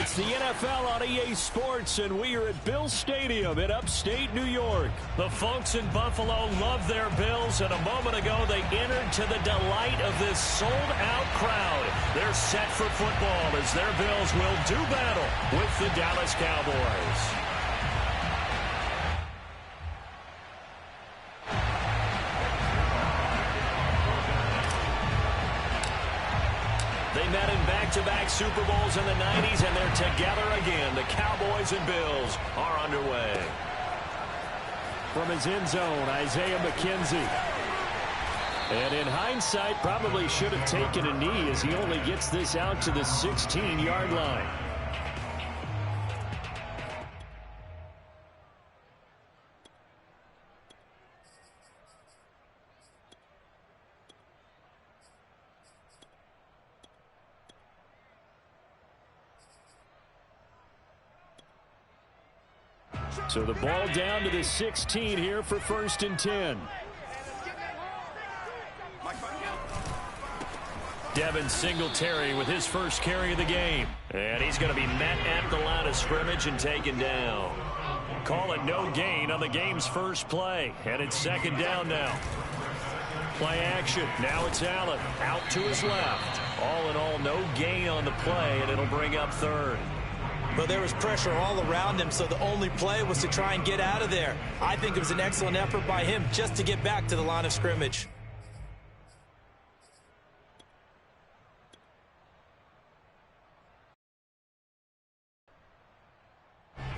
It's the NFL on EA Sports, and we are at Bill Stadium in upstate New York. The folks in Buffalo love their Bills, and a moment ago they entered to the delight of this sold-out crowd. They're set for football as their Bills will do battle with the Dallas Cowboys. They met in back-to-back Super Bowls in the 90s, and they're together again. The Cowboys and Bills are underway. From his end zone, Isaiah McKenzie. And in hindsight, probably should have taken a knee as he only gets this out to the 16-yard line. So the ball down to the 16 here for 1st and 10. Devin Singletary with his first carry of the game. And he's going to be met at the line of scrimmage and taken down. Call it no gain on the game's first play. And it's 2nd down now. Play action. Now it's Allen out to his left. All in all, no gain on the play, and it'll bring up 3rd. But there was pressure all around him, so the only play was to try and get out of there. I think it was an excellent effort by him just to get back to the line of scrimmage.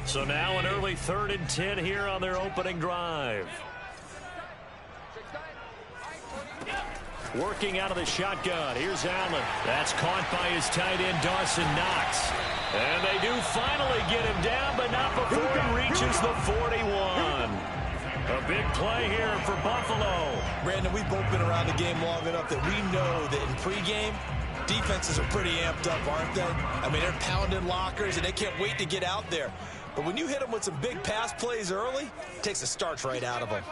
So now an early 3rd and 10 here on their opening drive. Working out of the shotgun. Here's Allen. That's caught by his tight end, Dawson Knox. And they do finally get him down, but not before he reaches the 41. A big play here for Buffalo. Brandon, we've both been around the game long enough that we know that in pregame, defenses are pretty amped up, aren't they? I mean, they're pounding lockers, and they can't wait to get out there. But when you hit them with some big pass plays early, it takes the starch right out of them.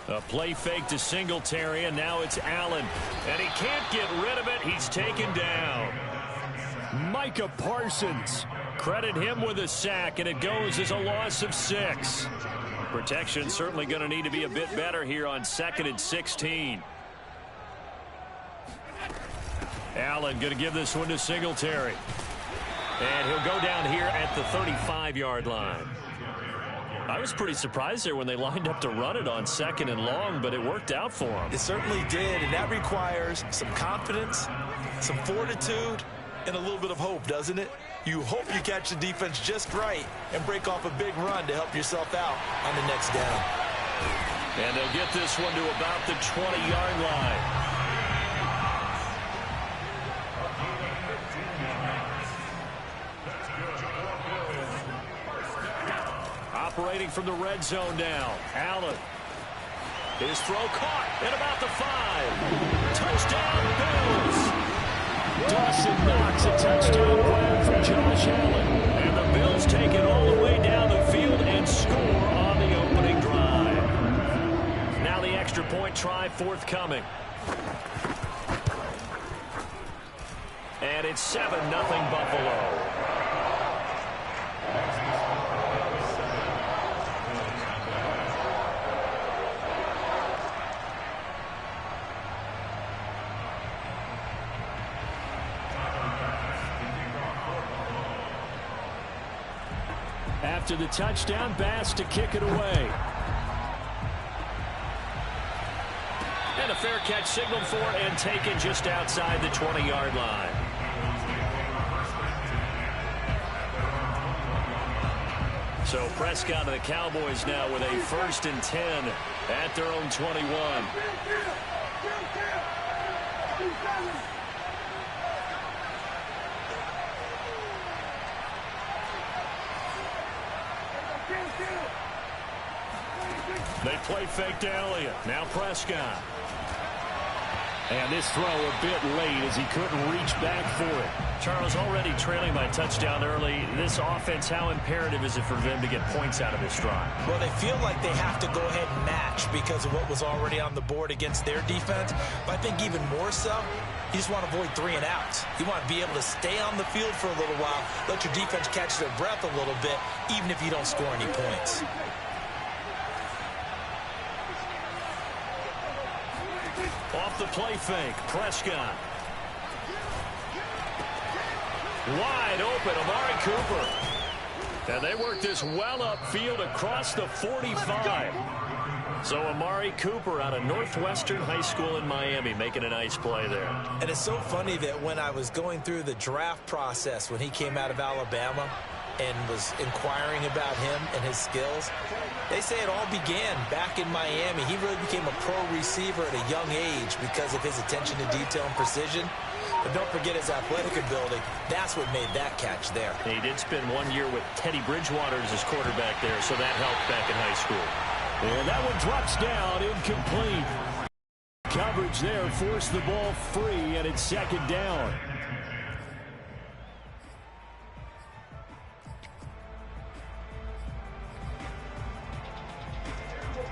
A play fake to Singletary, and now it's Allen. And he can't get rid of it. He's taken down. Micah Parsons. Credit him with a sack, and it goes as a loss of 6. Protection certainly going to need to be a bit better here on 2nd and 16. Allen going to give this one to Singletary. And he'll go down here at the 35-yard line. I was pretty surprised there when they lined up to run it on 2nd and long, but it worked out for them. It certainly did, and that requires some confidence, some fortitude, and a little bit of hope, doesn't it? You hope you catch the defense just right and break off a big run to help yourself out on the next down. And they'll get this one to about the 20-yard line. Operating from the red zone now. Allen. His throw caught at about the 5. Touchdown, Bills. Dawson Knox, a touchdown grab for Josh Allen. And the Bills take it all the way down the field and score on the opening drive. Now the extra point try forthcoming. And it's 7-0 Buffalo. After the touchdown, Bass to kick it away. And a fair catch signaled for and taken just outside the 20-yard line. So Prescott and the Cowboys now with a 1st and 10 at their own 21. They play fake to Elliott. Now Prescott. And this throw a bit late as he couldn't reach back for it. Charles, already trailing by touchdown early. This offense, how imperative is it for them to get points out of this drive? Well, they feel like they have to go ahead and match because of what was already on the board against their defense. But I think even more so, you just want to avoid 3 and outs. You want to be able to stay on the field for a little while, let your defense catch their breath a little bit, even if you don't score any points. Off the play fake, Prescott. Wide open, Amari Cooper. And they work this well upfield across the 45. So Amari Cooper out of Northwestern High School in Miami making a nice play there. And it's so funny that when I was going through the draft process when he came out of Alabama and was inquiring about him and his skills, they say it all began back in Miami. He really became a pro receiver at a young age because of his attention to detail and precision. But don't forget his athletic ability. That's what made that catch there. He did spend 1 year with Teddy Bridgewater as his quarterback there, so that helped back in high school. And that one drops down, incomplete. Coverage there forced the ball free, and it's second down.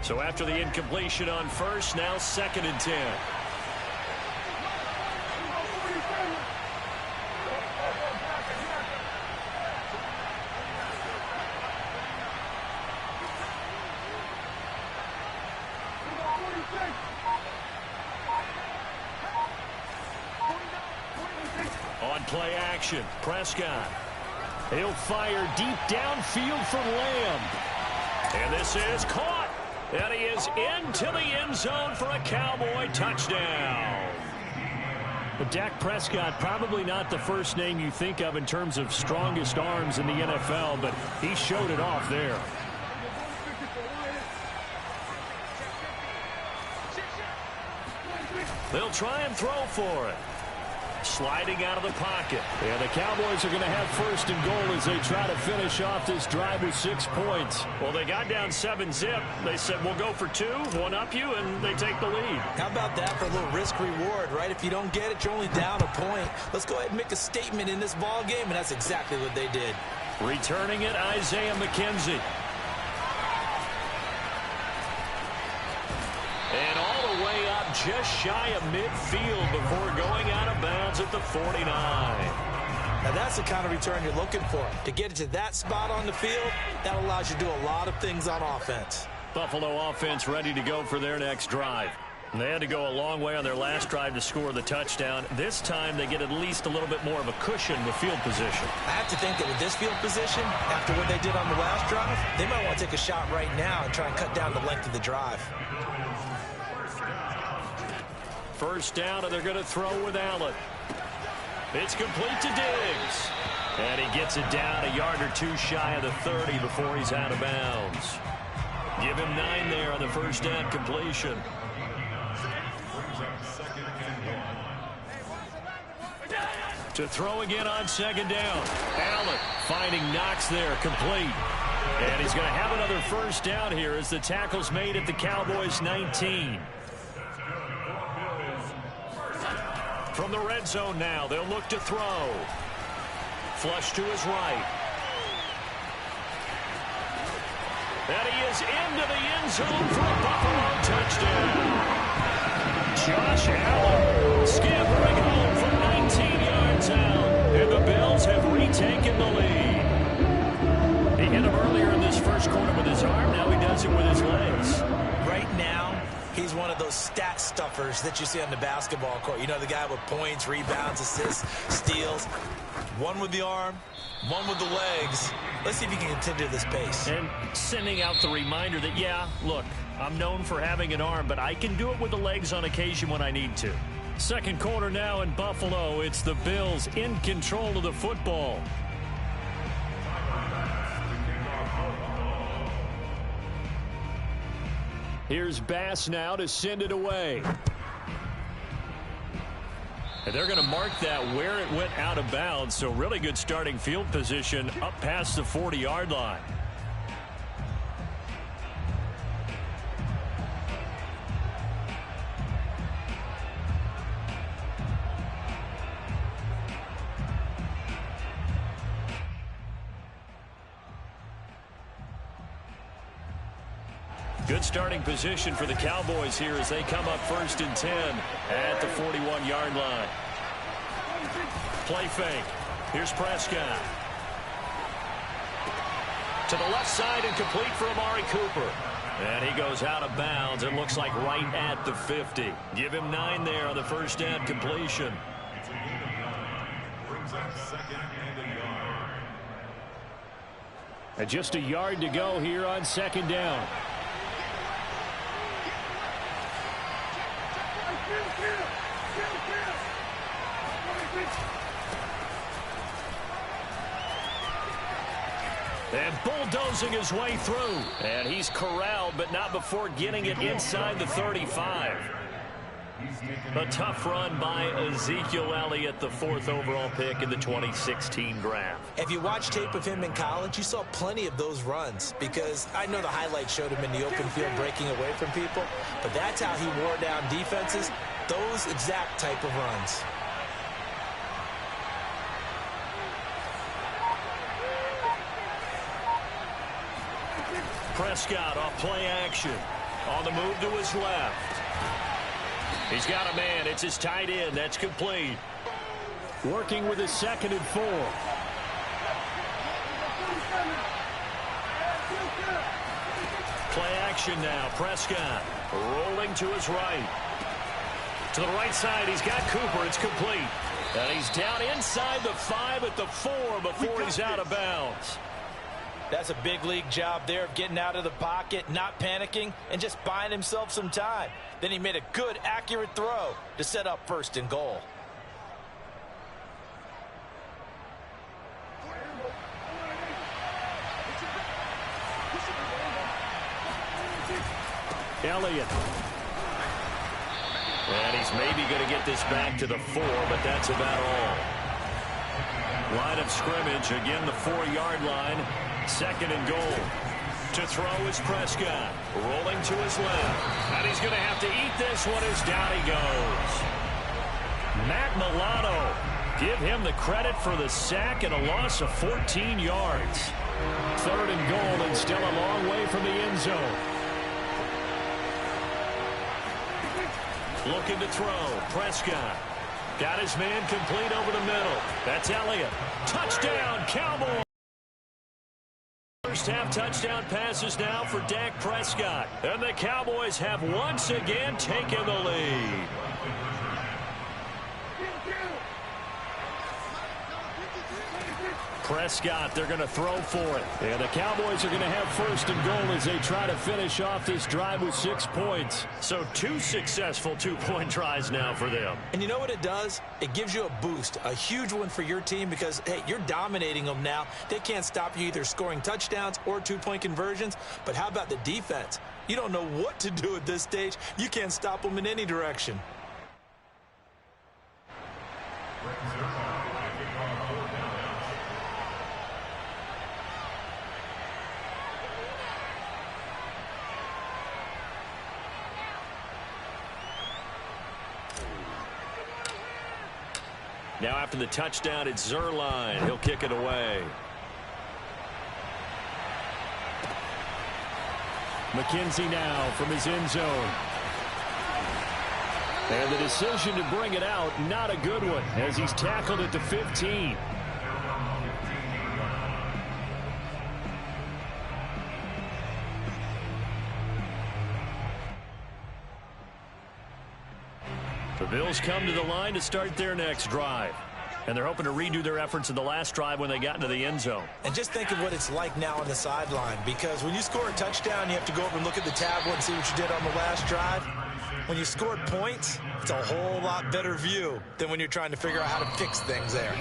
So after the incompletion on first, now 2nd and 10. On play action, Prescott. He'll fire deep downfield for Lamb. And this is caught. And he is into the end zone for a Cowboy touchdown. But Dak Prescott, probably not the first name you think of in terms of strongest arms in the NFL, but he showed it off there. They'll try and throw for it. Sliding out of the pocket. And the Cowboys are going to have 1st and goal as they try to finish off this drive with 6 points. Well, they got down 7-zip. They said, we'll go for 2, one up you, and they take the lead. How about that for a little risk-reward, right? If you don't get it, you're only down a point. Let's go ahead and make a statement in this ball game, and that's exactly what they did. Returning it, Isaiah McKenzie. And all the way up just shy of midfield before going out of bounds at the 49. Now that's the kind of return you're looking for. To get it to that spot on the field, that allows you to do a lot of things on offense. Buffalo offense ready to go for their next drive. They had to go a long way on their last drive to score the touchdown. This time they get at least a little bit more of a cushion with field position. I have to think that with this field position, after what they did on the last drive, they might want to take a shot right now and try and cut down the length of the drive. First down, and they're going to throw with Allen. It's complete to Diggs. And he gets it down a yard or 2 shy of the 30 before he's out of bounds. Give him 9 there on the first down completion. To throw again on 2nd down. Allen finding Knox there, complete. And he's going to have another first down here as the tackle's made at the Cowboys' 19. From the red zone now, they'll look to throw. Flush to his right. And he is into the end zone for a Buffalo touchdown. Josh Allen scampering home from 19 yards out. And the Bills have retaken the lead. He hit him earlier in this first quarter with his arm. Now he does it with his legs. Right now, he's one of those stat stuffers that you see on the basketball court. You know, the guy with points, rebounds, assists, steals. One with the arm, one with the legs. Let's see if he can continue this pace. And sending out the reminder that, yeah, look, I'm known for having an arm, but I can do it with the legs on occasion when I need to. Second quarter now in Buffalo. It's the Bills in control of the football. Here's Bass now to send it away. And they're going to mark that where it went out of bounds. So really good starting field position up past the 40-yard line. Good starting position for the Cowboys here as they come up 1st and 10 at the 41-yard line. Play fake. Here's Prescott. To the left side and complete for Amari Cooper. And he goes out of bounds. It looks like right at the 50. Give him 9 there on the first down completion. And just a yard to go here on 2nd down. And bulldozing his way through. And he's corralled, but not before getting it inside the 35. A tough run by Ezekiel Elliott, the 4th overall pick in the 2016 draft. If you watch tape of him in college, you saw plenty of those runs, because I know the highlights showed him in the open field breaking away from people, but that's how he wore down defenses, those exact type of runs. Prescott off play action. On the move to his left. He's got a man. It's his tight end. That's complete. Working with his 2nd and 4. Play action now. Prescott rolling to his right. To the right side, he's got Cooper. It's complete. And he's down inside the 5 at the 4 before he's out of bounds. That's a big league job there of getting out of the pocket, not panicking, and just buying himself some time. Then he made a good, accurate throw to set up 1st and goal. Elliott. And he's maybe going to get this back to the 4, but that's about all. Line of scrimmage, again the 4-yard line. 2nd and goal. To throw is Prescott. Rolling to his left. And he's going to have to eat this one as down he goes. Matt Milano. Give him the credit for the sack and a loss of 14 yards. 3rd and goal and still a long way from the end zone. Looking to throw. Prescott. Got his man complete over the middle. That's Elliott. Touchdown, Cowboys. First half touchdown passes now for Dak Prescott. And the Cowboys have once again taken the lead. Prescott, they're going to throw for it. And the Cowboys are going to have 1st and goal as they try to finish off this drive with 6 points. So 2 successful 2-point tries now for them. And you know what it does? It gives you a boost, a huge one for your team because, hey, you're dominating them now. They can't stop you either scoring touchdowns or 2-point conversions. But how about the defense? You don't know what to do at this stage. You can't stop them in any direction. Now after the touchdown, it's Zerline. He'll kick it away. McKenzie now from his end zone. And the decision to bring it out, not a good one, as he's tackled at the 15. The Bills come to the line to start their next drive. And they're hoping to redo their efforts in the last drive when they got into the end zone. And just think of what it's like now on the sideline, because when you score a touchdown, you have to go over and look at the tablet and see what you did on the last drive. When you scored points, it's a whole lot better view than when you're trying to figure out how to fix things there.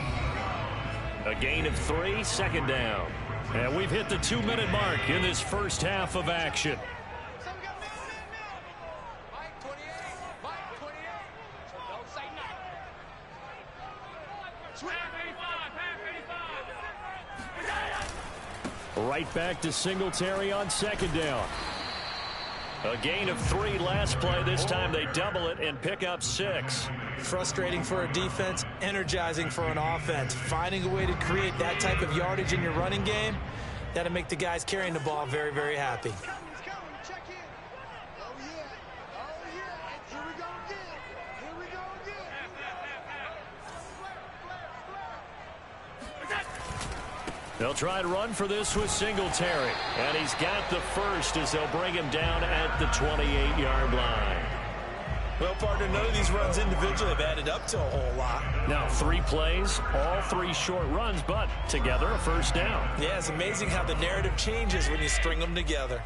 A gain of 3, 2nd down. And we've hit the 2-minute mark in this first half of action. Right back to Singletary on 2nd down. A gain of 3 last play. This time they double it and pick up 6. Frustrating for a defense, energizing for an offense. Finding a way to create that type of yardage in your running game, that'll make the guys carrying the ball very, very happy. They'll try to run for this with Singletary. And he's got the first as they'll bring him down at the 28-yard line. Well, partner, none of these runs individually have added up to a whole lot. Now 3 plays, all 3 short runs, but together a first down. Yeah, it's amazing how the narrative changes when you string them together.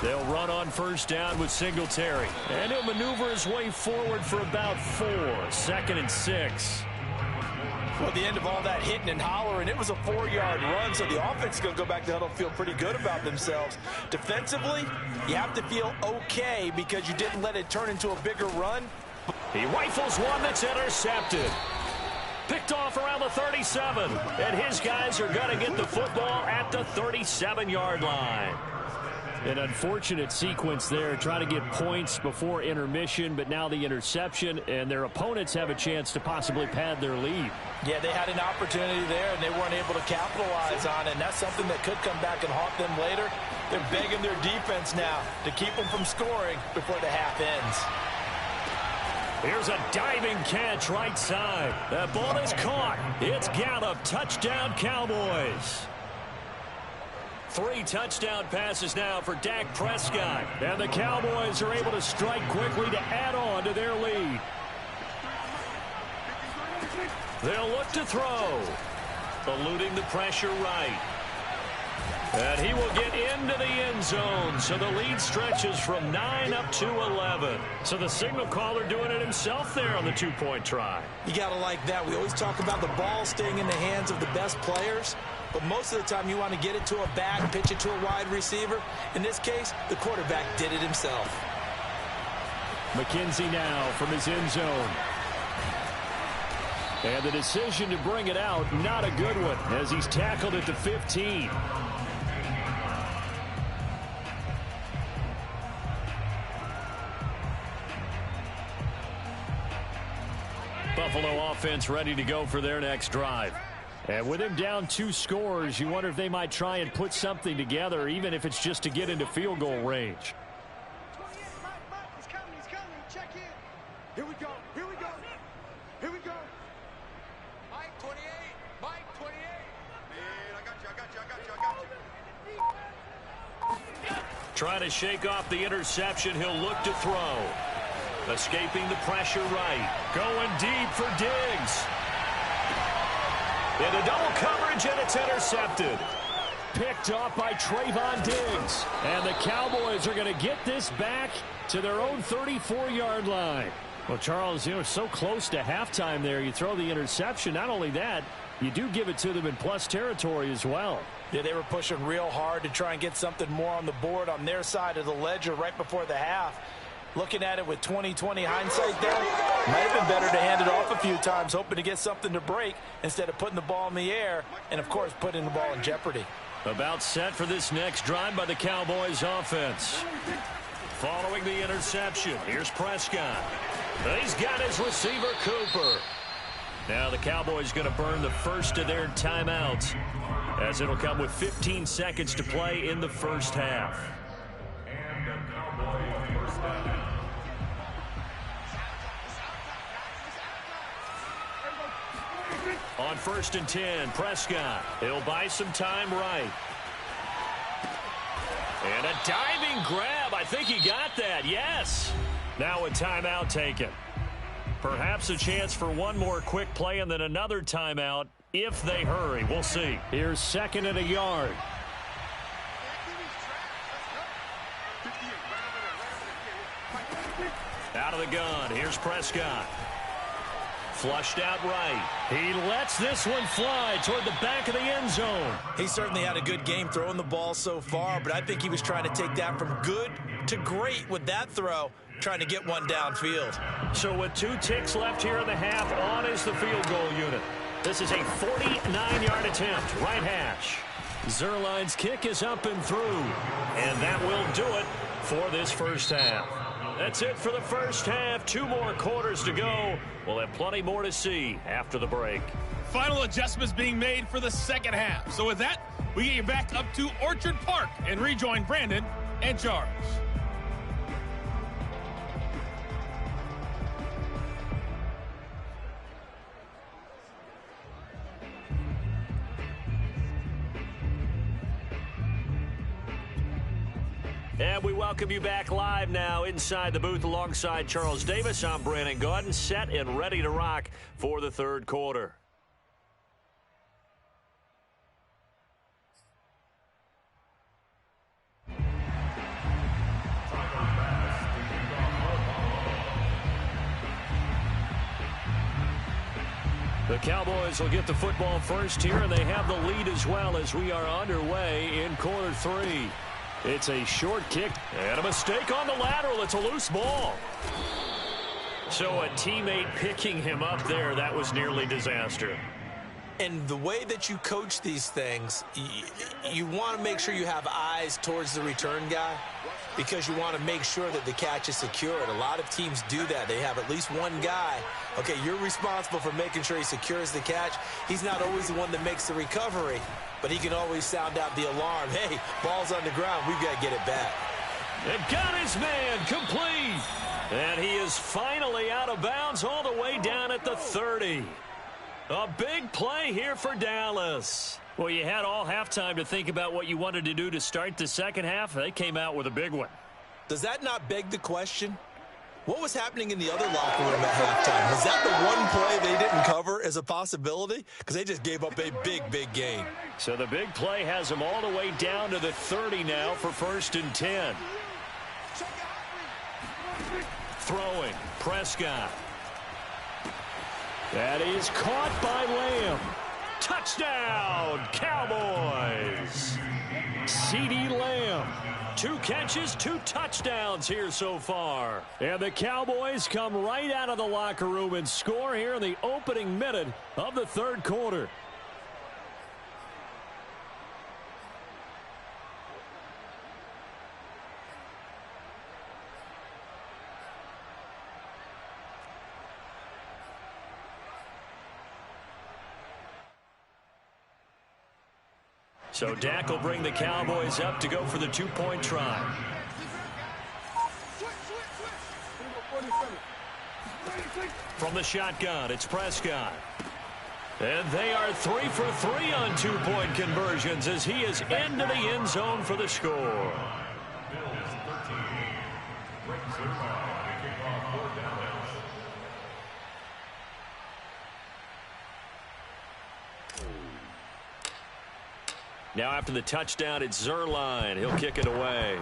They'll run on first down with Singletary. And he'll maneuver his way forward for about 4. 2nd and 6. Well, the end of all that hitting and hollering, it was a 4-yard run, so the offense is going to go back to huddle and feel pretty good about themselves. Defensively, you have to feel okay because you didn't let it turn into a bigger run. He rifles one that's intercepted. Picked off around the 37. And his guys are going to get the football at the 37-yard line. An unfortunate sequence there, trying to get points before intermission, but now the interception, and their opponents have a chance to possibly pad their lead. Yeah, they had an opportunity there, and they weren't able to capitalize on it, and that's something that could come back and haunt them later. They're begging their defense now to keep them from scoring before the half ends. Here's a diving catch right side. That ball is caught. It's Gallup. Touchdown, Cowboys. 3 touchdown passes now for Dak Prescott. And the Cowboys are able to strike quickly to add on to their lead. They'll look to throw. Eluding the pressure right. And he will get into the end zone. So the lead stretches from 9 up to 11. So the signal caller doing it himself there on the 2-point try. You got to like that. We always talk about the ball staying in the hands of the best players. But most of the time you want to get it to a back, pitch it to a wide receiver. In this case, the quarterback did it himself. McKenzie now from his end zone. And the decision to bring it out, not a good one, as he's tackled at the 15. Buffalo offense ready to go for their next drive. And with him down 2 scores, you wonder if they might try and put something together, even if it's just to get into field goal range. He's coming. Check in. Here we go. Here we go. Mike 28. Mike 28. Man, I got you. Trying to shake off the interception. He'll look to throw. Escaping the pressure right. Going deep for Diggs. Into double coverage, and it's intercepted. Picked off by Trayvon Diggs. And the Cowboys are going to get this back to their own 34-yard line. Well, Charles, you know, so close to halftime there. You throw the interception. Not only that, you do give it to them in plus territory as well. Yeah, they were pushing real hard to try and get something more on the board on their side of the ledger right before the half. Looking at it with 20/20 hindsight there, might have been better to hand it off a few times, hoping to get something to break instead of putting the ball in the air and, of course, putting the ball in jeopardy. About set for this next drive by the Cowboys offense. Following the interception, here's Prescott. He's got his receiver, Cooper. Now the Cowboys going to burn the first of their timeouts, as it'll come with 15 seconds to play in the first half. On 1st and 10, Prescott. He'll buy some time right. And a diving grab. I think he got that. Yes. Now a timeout taken. Perhaps a chance for one more quick play and then another timeout if they hurry. We'll see. Here's 2nd and a yard. Out of the gun. Here's Prescott. Flushed out right. He lets this one fly toward the back of the end zone. He certainly had a good game throwing the ball so far, but I think he was trying to take that from good to great with that throw, trying to get one downfield. So with 2 ticks left here in the half, on is the field goal unit. This is a 49-yard attempt, right hash. Zerline's kick is up and through. And that will do it for this first half. That's it for the first half. 2 more quarters to go. We'll have plenty more to see after the break. Final adjustments being made for the second half. So with that, we get you back up to Orchard Park and rejoin Brandon and Charles. And we welcome you back live now inside the booth alongside Charles Davis. I'm Brandon Gaudin, set and ready to rock for the third quarter. The Cowboys will get the football first here, and they have the lead as well as we are underway in quarter three. It's a short kick and a mistake on the lateral. It's a loose ball. So a teammate picking him up there, that was nearly disaster. And the way that you coach these things, you want to make sure you have eyes towards the return guy because you want to make sure that the catch is secured. A lot of teams do that. They have at least one guy. Okay, you're responsible for making sure he secures the catch. He's not always the one that makes the recovery, but he can always sound out the alarm. Hey, ball's on the ground. We've got to get it back. And got his man complete. And he is finally out of bounds all the way down at the 30. A big play here for Dallas. Well, you had all halftime to think about what you wanted to do to start the second half. They came out with a big one. Does that not beg the question? What was happening in the other locker room at halftime? Was that the one play they didn't cover as a possibility? Because they just gave up a big, big gain. So the big play has them all the way down to the 30 now for 1st and 10. Throwing, Prescott. That is caught by Lamb. Touchdown, Cowboys. CeeDee Lamb. 2 catches, 2 touchdowns here so far. And the Cowboys come right out of the locker room and score here in the opening minute of the third quarter. So Dak will bring the Cowboys up to go for the 2-point try. From the shotgun, it's Prescott. And they are 3 for 3 on 2-point conversions as he is into the end zone for the score. Now after the touchdown, it's Zerline. He'll kick it away.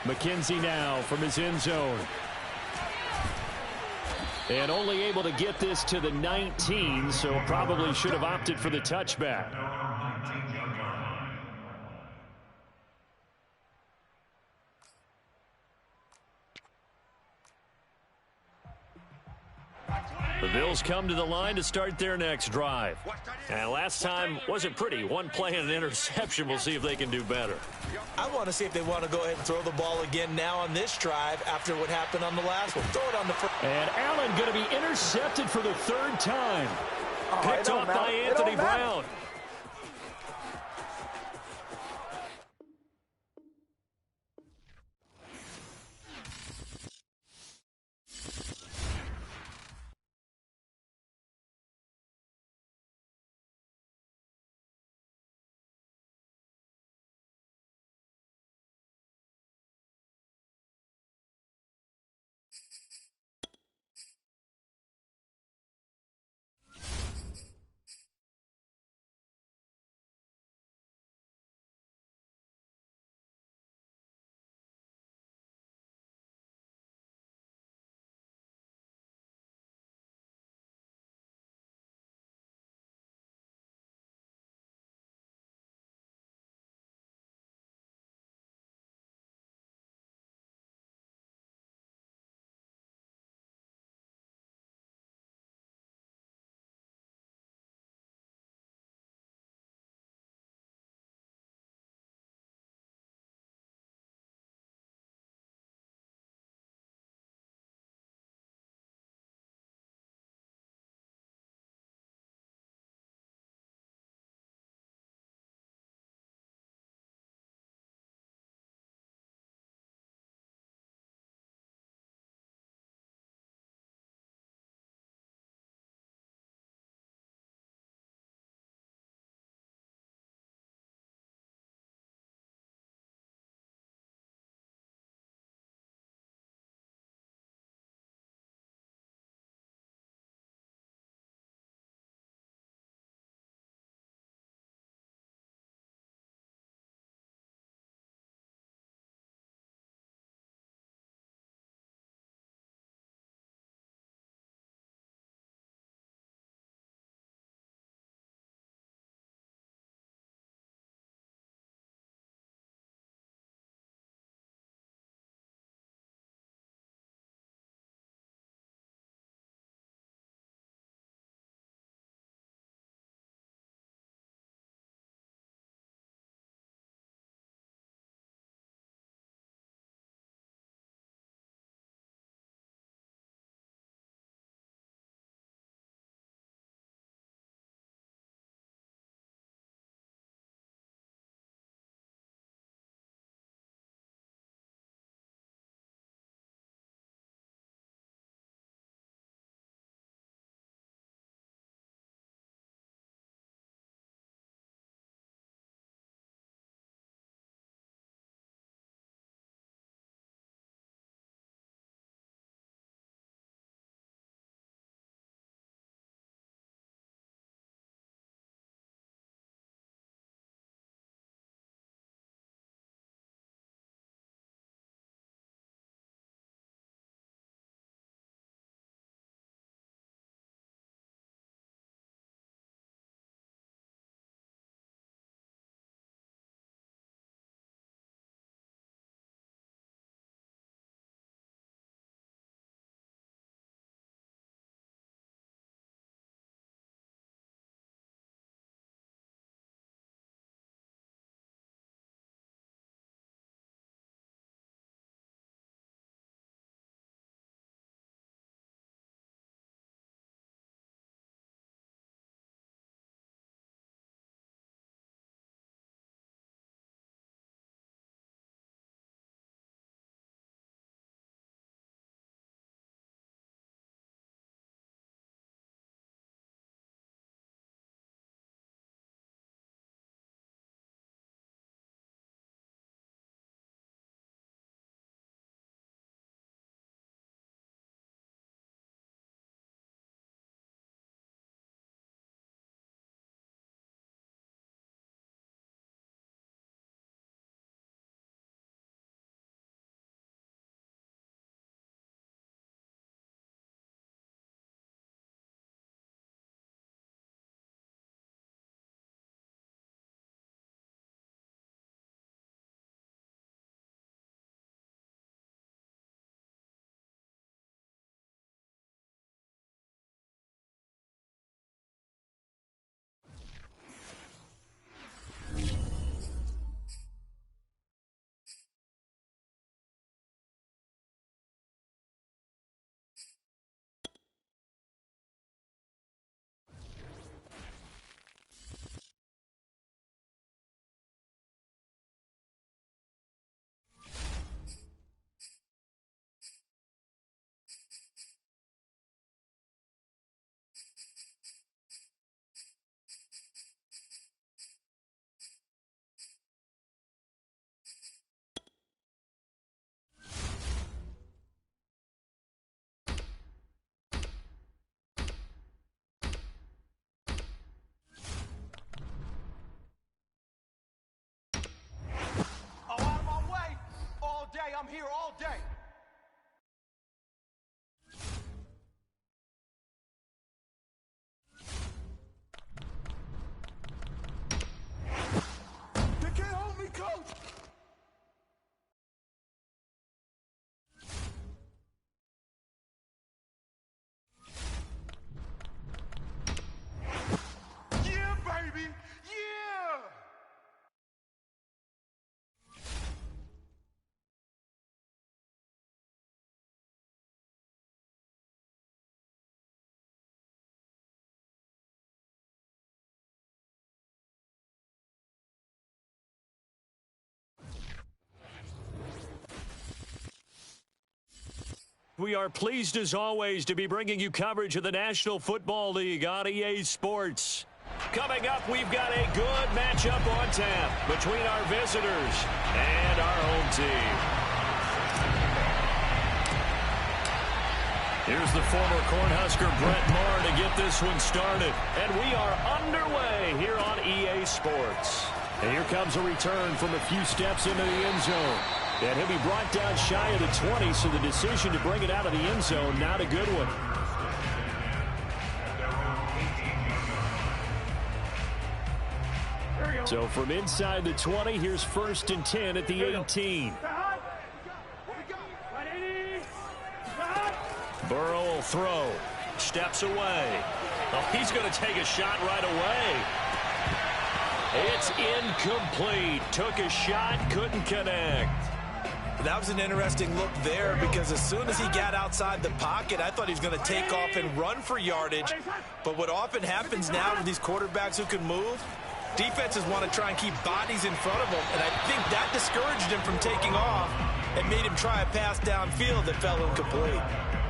McKenzie now from his end zone. And only able to get this to the 19, so probably should have opted for the touchback. The Bills come to the line to start their next drive. And last time wasn't pretty. One play and an interception. We'll see if they can do better. I want to see if they want to go ahead and throw the ball again now on this drive after what happened on the last one. Throw it on the first. And Allen going to be intercepted for the 3rd time. Picked off by Anthony Brown. We are pleased as always to be bringing you coverage of the National Football League on EA Sports. Coming up, we've got a good matchup on tap between our visitors and our home team. Here's the former Cornhusker Brett Maher to get this one started. And we are underway here on EA Sports. And here comes a return from a few steps into the end zone. And he'll be brought down shy of the 20, so the decision to bring it out of the end zone, not a good one. So from inside the 20, here's 1st and 10 at the 18. Burrow will throw. Steps away. Oh, he's going to take a shot right away. It's incomplete. Took a shot, couldn't connect. That was an interesting look there because as soon as he got outside the pocket, I thought he was going to take off and run for yardage. But what often happens now with these quarterbacks who can move, defenses want to try and keep bodies in front of them, and I think that discouraged him from taking off and made him try a pass downfield that fell incomplete.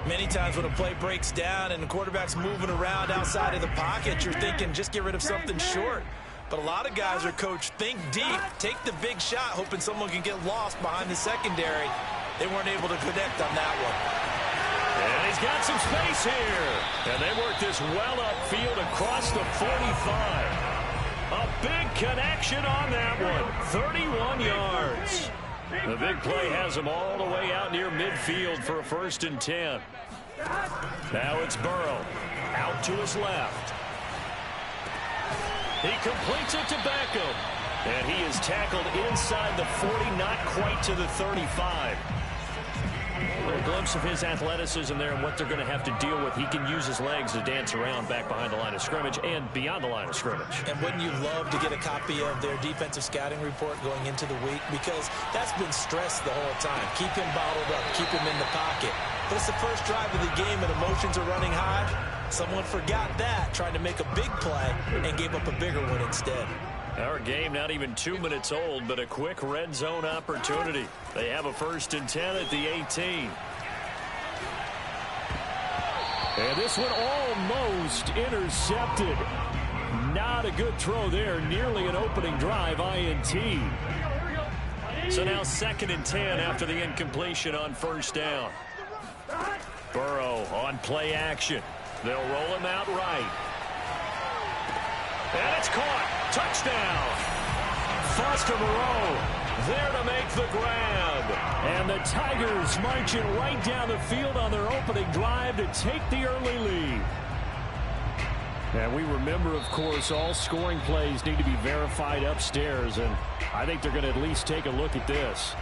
Many times when a play breaks down and the quarterback's moving around outside of the pocket, you're thinking just get rid of something short. But a lot of guys are coached, think deep, take the big shot, hoping someone can get lost behind the secondary. They weren't able to connect on that one. And he's got some space here. And they work this well upfield across the 45. A big connection on that one. 31 yards. The big play has him all the way out near midfield for a 1st and 10. Now it's Burrow. Out to his left. He completes it to Beckham. And he is tackled inside the 40, not quite to the 35. A little glimpse of his athleticism there and what they're going to have to deal with. He can use his legs to dance around back behind the line of scrimmage and beyond the line of scrimmage. And wouldn't you love to get a copy of their defensive scouting report going into the week? Because that's been stressed the whole time. Keep him bottled up. Keep him in the pocket. But it's the first drive of the game and emotions are running high. Someone forgot that, trying to make a big play and gave up a bigger one instead. Our game not even 2 minutes old, but a quick red zone opportunity. They have a 1st and 10 at the 18. And this one almost intercepted. Not a good throw there. Nearly an opening drive, INT. So now 2nd and 10 after the incompletion on 1st down. Burrow on play action. They'll roll him out right. And it's caught. Touchdown. Foster Moreau there to make the grab. And the Tigers marching right down the field on their opening drive to take the early lead. And we remember, of course, all scoring plays need to be verified upstairs. And I think they're going to at least take a look at this.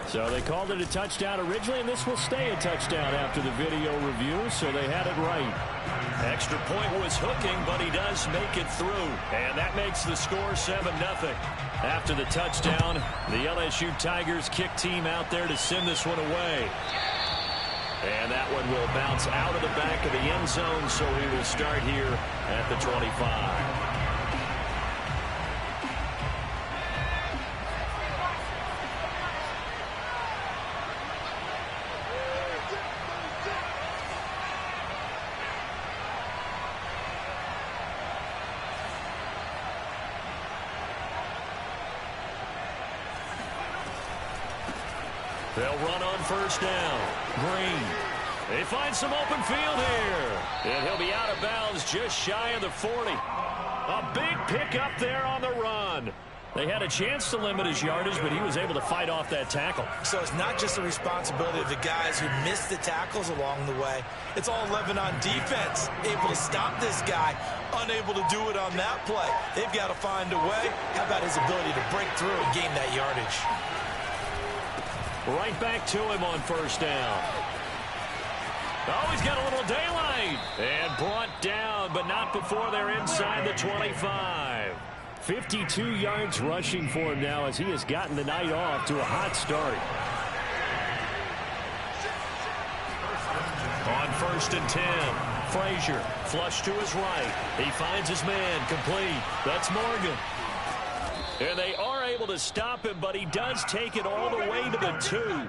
So they called it a touchdown originally, and this will stay a touchdown after the video review, so they had it right. Extra point was hooking, but he does make it through. And that makes the score 7-0. After the touchdown, the LSU Tigers kick team out there to send this one away. And that one will bounce out of the back of the end zone, so we will start here at the 25. They'll run on 1st down. Green. They find some open field here. And he'll be out of bounds just shy of the 40. A big pickup there on the run. They had a chance to limit his yardage, but he was able to fight off that tackle. So it's not just the responsibility of the guys who missed the tackles along the way. It's all 11 on defense. Able to stop this guy. Unable to do it on that play. They've got to find a way. How about his ability to break through and gain that yardage? Right back to him on 1st down. Oh, he's got a little daylight. And brought down, but not before they're inside the 25. 52 yards rushing for him now as he has gotten the night off to a hot start. On 1st and 10, Frazier flush to his right. He finds his man complete. That's Morgan. And they are able to stop him, but he does take it all the way to the 2.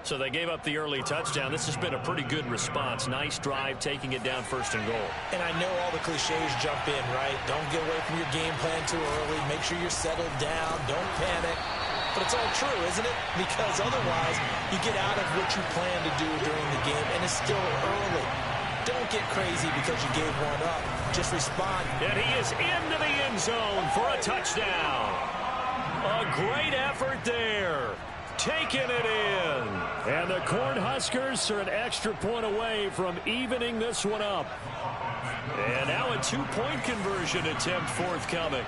So they gave up the early touchdown. This has been a pretty good response. Nice drive, taking it down 1st and goal. And I know all the cliches jump in, right? Don't get away from your game plan too early. Make sure you're settled down. Don't panic. But it's all true, isn't it? Because otherwise, you get out of what you plan to do during the game, and it's still early. Don't get crazy because you gave one up. Just respond. And he is into the end zone for a touchdown. A great effort there. Taking it in. And the Cornhuskers are an extra point away from evening this one up. And now a 2-point conversion attempt forthcoming.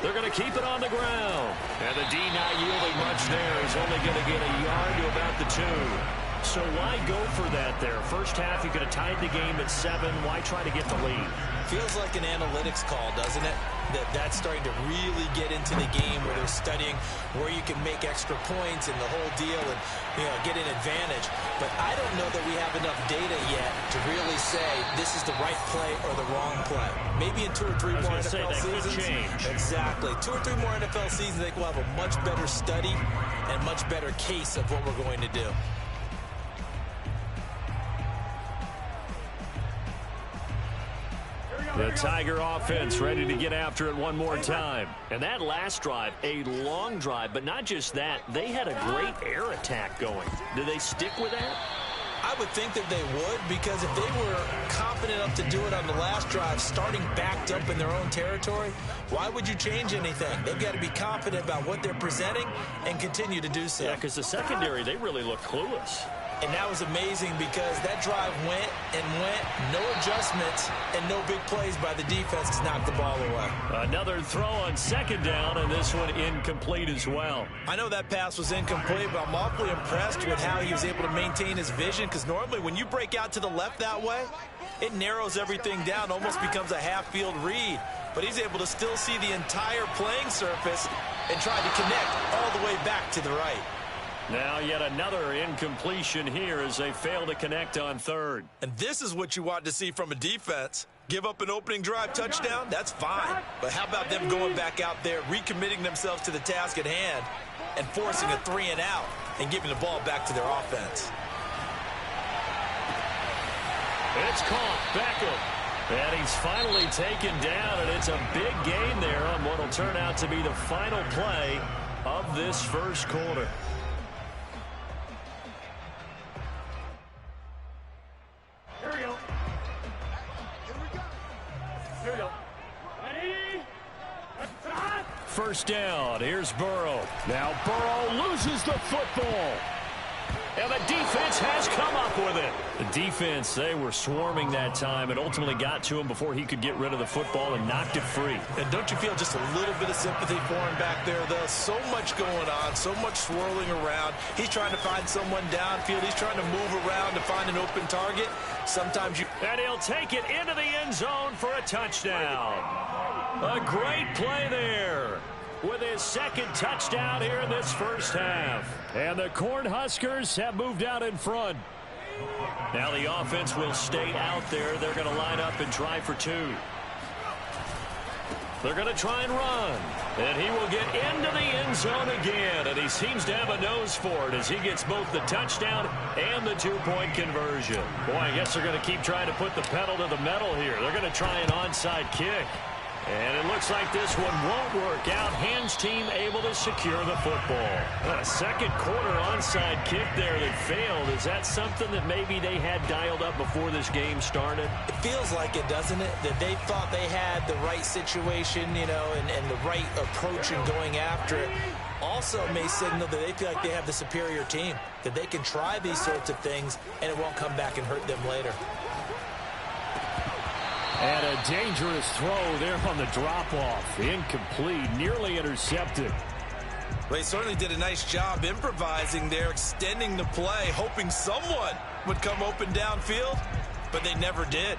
They're going to keep it on the ground. And the D not yielding much there. He's only going to get a yard to about the 2. So why go for that there? First half, you could have tied the game at 7. Why try to get the lead? Feels like an analytics call, doesn't it? That's starting to really get into the game where they're studying where you can make extra points and the whole deal and, get an advantage. But I don't know that we have enough data yet to really say this is the right play or the wrong play. Maybe in 2 or 3 more NFL seasons. Exactly. 2 or 3 more NFL seasons, I think we'll have a much better study and much better case of what we're going to do. The Tiger offense ready to get after it one more time. And that last drive, a long drive, but not just that. They had a great air attack going. Do they stick with that? I would think that they would, because if they were confident enough to do it on the last drive, starting backed up in their own territory, why would you change anything? They've got to be confident about what they're presenting and continue to do so. Yeah, because the secondary, they really look clueless. And that was amazing because that drive went and went, no adjustments, and no big plays by the defense to knock the ball away. Another throw on 2nd down, and this one incomplete as well. I know that pass was incomplete, but I'm awfully impressed with how he was able to maintain his vision, because normally when you break out to the left that way, it narrows everything down, almost becomes a half-field read. But he's able to still see the entire playing surface and try to connect all the way back to the right. Now yet another incompletion here as they fail to connect on 3rd. And this is what you want to see from a defense. Give up an opening drive touchdown, that's fine. But how about them going back out there, recommitting themselves to the task at hand, and forcing a 3-and-out and giving the ball back to their offense. It's caught. Beckham. And he's finally taken down, and it's a big gain there on what will turn out to be the final play of this first quarter. First down. Here's Burrow. Now Burrow loses the football. And the defense has come up with it. The defense, they were swarming that time and ultimately got to him before he could get rid of the football and knocked it free. And don't you feel just a little bit of sympathy for him back there, though? So much going on, so much swirling around. He's trying to find someone downfield. He's trying to move around to find an open target. Sometimes you... And he'll take it into the end zone for a touchdown. A great play there with his 2nd touchdown here in this first half. And the Cornhuskers have moved out in front. Now the offense will stay out there. They're going to line up and try for 2. They're going to try and run. And he will get into the end zone again. And he seems to have a nose for it as he gets both the touchdown and the 2-point conversion. Boy, I guess they're going to keep trying to put the pedal to the metal here. They're going to try an onside kick. And it looks like this one won't work out. Hands team able to secure the football. A second quarter onside kick there that failed. Is that something that maybe they had dialed up before this game started? It feels like it, doesn't it? That they thought they had the right situation, and the right approach in going after it. Also may signal that they feel like they have the superior team, that they can try these sorts of things and it won't come back and hurt them later. And a dangerous throw there on the drop-off. Incomplete, nearly intercepted. They certainly did a nice job improvising there, extending the play, hoping someone would come open downfield, but they never did.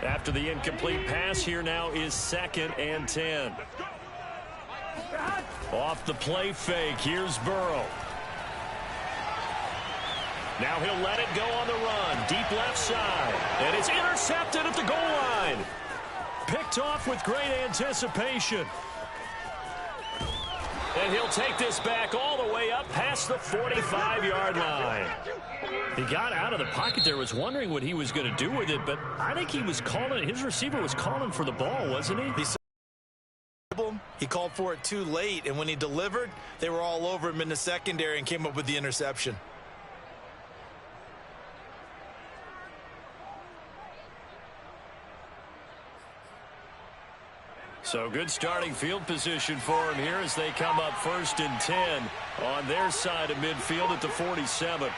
After the incomplete pass, here now is 2nd and 10. Off the play fake, here's Burrow. Now he'll let it go on the run. Deep left side. And it's intercepted at the goal line. picked off with great anticipation. And he'll take this back all the way up past the 45-yard line. He got out of the pocket there, was wondering what he was going to do with it, but I think he was calling, his receiver was calling for the ball, wasn't he? He called for it too late, and when he delivered, they were all over him in the secondary and came up with the interception. So good starting field position for him here as they come up 1st and 10 on their side of midfield at the 47.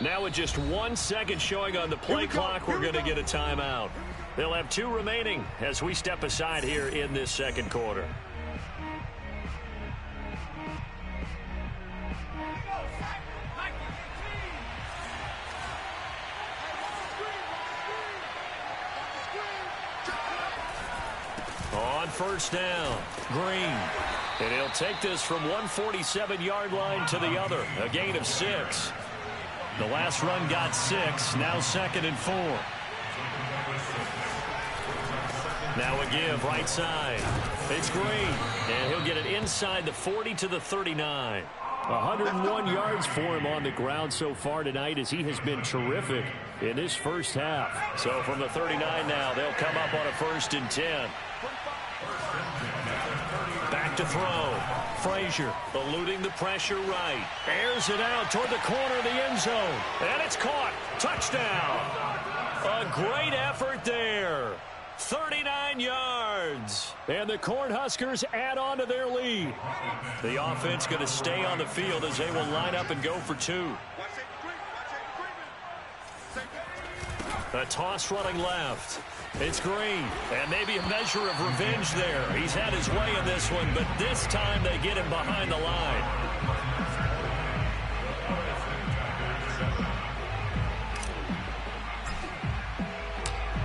Now with just 1 second showing on the play clock, we're going to get a timeout. They'll have 2 remaining as we step aside here in this second quarter. On 1st down, Green. And he'll take this from 147-yard line to the other, a gain of 6. The last run got 6, now 2nd and 4. Now a give, right side. It's Green, and he'll get it inside the 40 to the 39. 101 yards for him on the ground so far tonight as he has been terrific in this first half. So from the 39 now, they'll come up on a 1st and 10. Back to throw. Frazier eluding the pressure right. Airs it out toward the corner of the end zone. And it's caught. Touchdown. A great effort there. 39 yards. And the Cornhuskers add on to their lead. The offense going to stay on the field as they will line up and go for 2. A toss running left. It's Green, and maybe a measure of revenge there. He's had his way in this one, but this time they get him behind the line.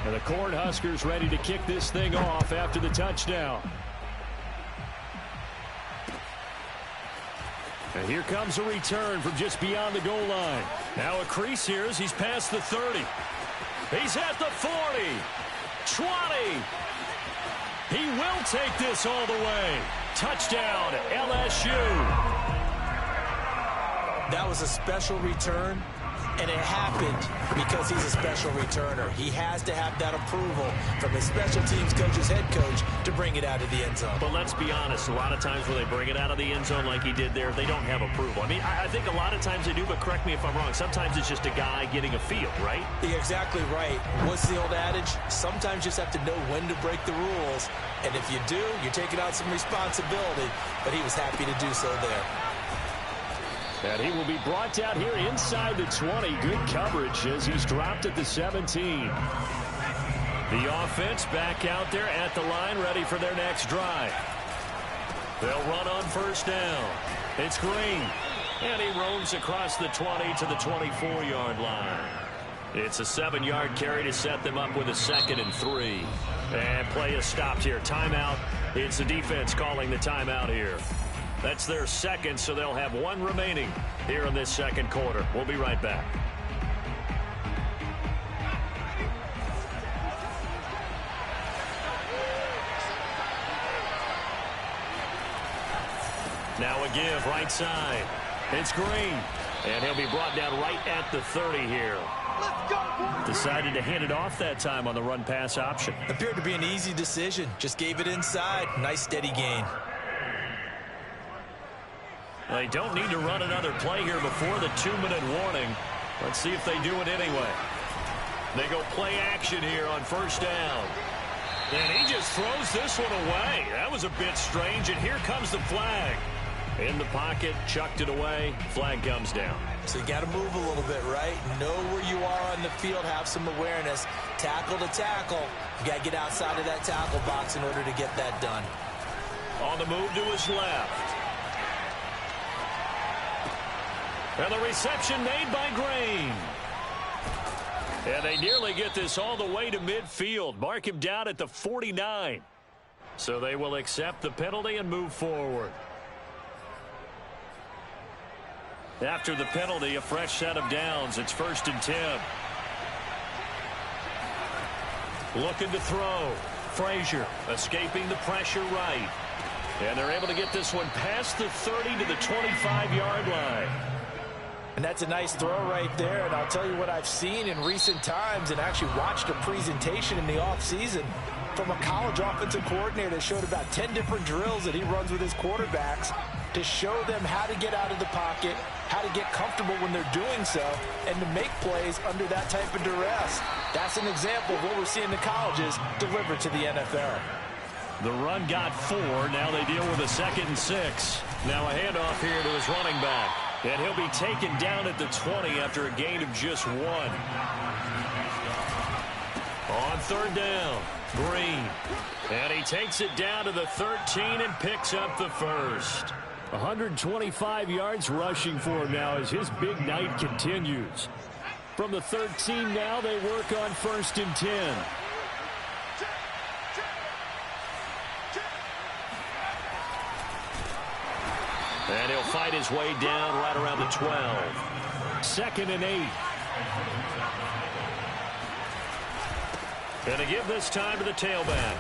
And the Cornhuskers ready to kick this thing off after the touchdown. And here comes a return from just beyond the goal line. Now a crease here as he's past the 30. He's at the 40. 20. He will take this all the way. Touchdown, LSU. That was a special return, and it happened because he's a special returner. He has to have that approval from his special teams coach's head coach to bring it out of the end zone. But let's be honest, a lot of times when they bring it out of the end zone like he did there, they don't have approval. I mean, I think a lot of times they do, but correct me if I'm wrong. Sometimes it's just a guy getting a feel, right? You're exactly right. What's the old adage? Sometimes you just have to know when to break the rules. And if you do, you're taking out some responsibility. But he was happy to do so there. And he will be brought down here inside the 20. Good coverage as he's dropped at the 17. The offense back out there at the line, ready for their next drive. They'll run on 1st down. It's Green. And he roams across the 20 to the 24-yard line. It's a 7-yard carry to set them up with a 2nd and 3. And play is stopped here. Timeout. It's the defense calling the timeout here. That's their 2nd, so they'll have 1 remaining here in this second quarter. We'll be right back. Now a give, right side. It's Green, and he'll be brought down right at the 30 here. Decided to hand it off that time on the run-pass option. Appeared to be an easy decision. Just gave it inside. Nice, steady gain. They don't need to run another play here before the 2-minute warning. Let's see if they do it anyway. They go play action here on 1st down. And he just throws this one away. That was a bit strange, and here comes the flag. In the pocket, chucked it away. Flag comes down. So you got to move a little bit, right? Know where you are on the field, have some awareness. Tackle to tackle. You got to get outside of that tackle box in order to get that done. On the move to his left. And the reception made by Green. And they nearly get this all the way to midfield. Mark him down at the 49. So they will accept the penalty and move forward. After the penalty, a fresh set of downs. It's 1st and 10. Looking to throw. Frazier escaping the pressure right. And they're able to get this one past the 30 to the 25-yard line. And that's a nice throw right there. And I'll tell you what I've seen in recent times and actually watched a presentation in the offseason from a college offensive coordinator that showed about 10 different drills that he runs with his quarterbacks to show them how to get out of the pocket, how to get comfortable when they're doing so, and to make plays under that type of duress. That's an example of what we're seeing the colleges deliver to the NFL. The run got 4. Now they deal with a 2nd and 6. Now a handoff here to his running back. And he'll be taken down at the 20 after a gain of just 1. On 3rd down, Green. And he takes it down to the 13 and picks up the first. 125 yards rushing for him now as his big night continues. From the 13 now, they work on 1st and 10. And he'll fight his way down right around the 12. 2nd and 8. Going to give this time to the tailback.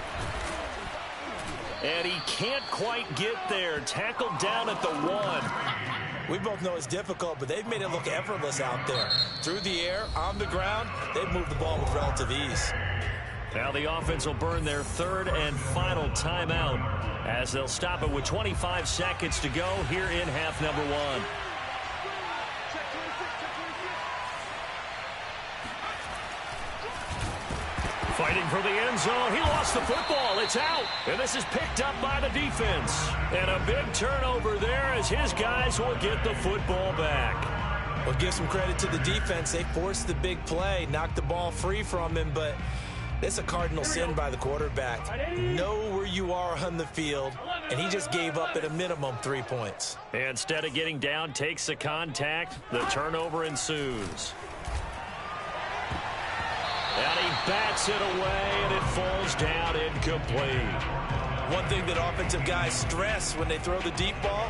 And he can't quite get there. Tackled down at the 1. We both know it's difficult, but they've made it look effortless out there. Through the air, on the ground, they've moved the ball with relative ease. Now the offense will burn their 3rd and final timeout as they'll stop it with 25 seconds to go here in half number 1. Fighting for the end zone. He lost the football. It's out. And this is picked up by the defense. And a big turnover there as his guys will get the football back. Well, give some credit to the defense. They forced the big play, knocked the ball free from him, but it's a cardinal sin by the quarterback. Know where you are on the field, and he just gave up at a minimum 3 points. Instead of getting down, takes the contact. The turnover ensues. And he bats it away, and it falls down incomplete. One thing that offensive guys stress when they throw the deep ball,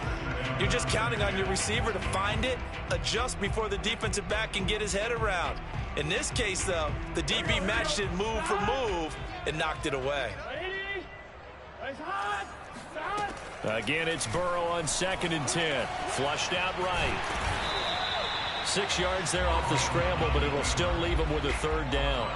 you're just counting on your receiver to find it, adjust before the defensive back can get his head around. In this case, though, the DB matched it move for move and knocked it away. Again, it's Burrow on 2nd and 10. Flushed out right. 6 yards there off the scramble, but it'll still leave him with a 3rd down.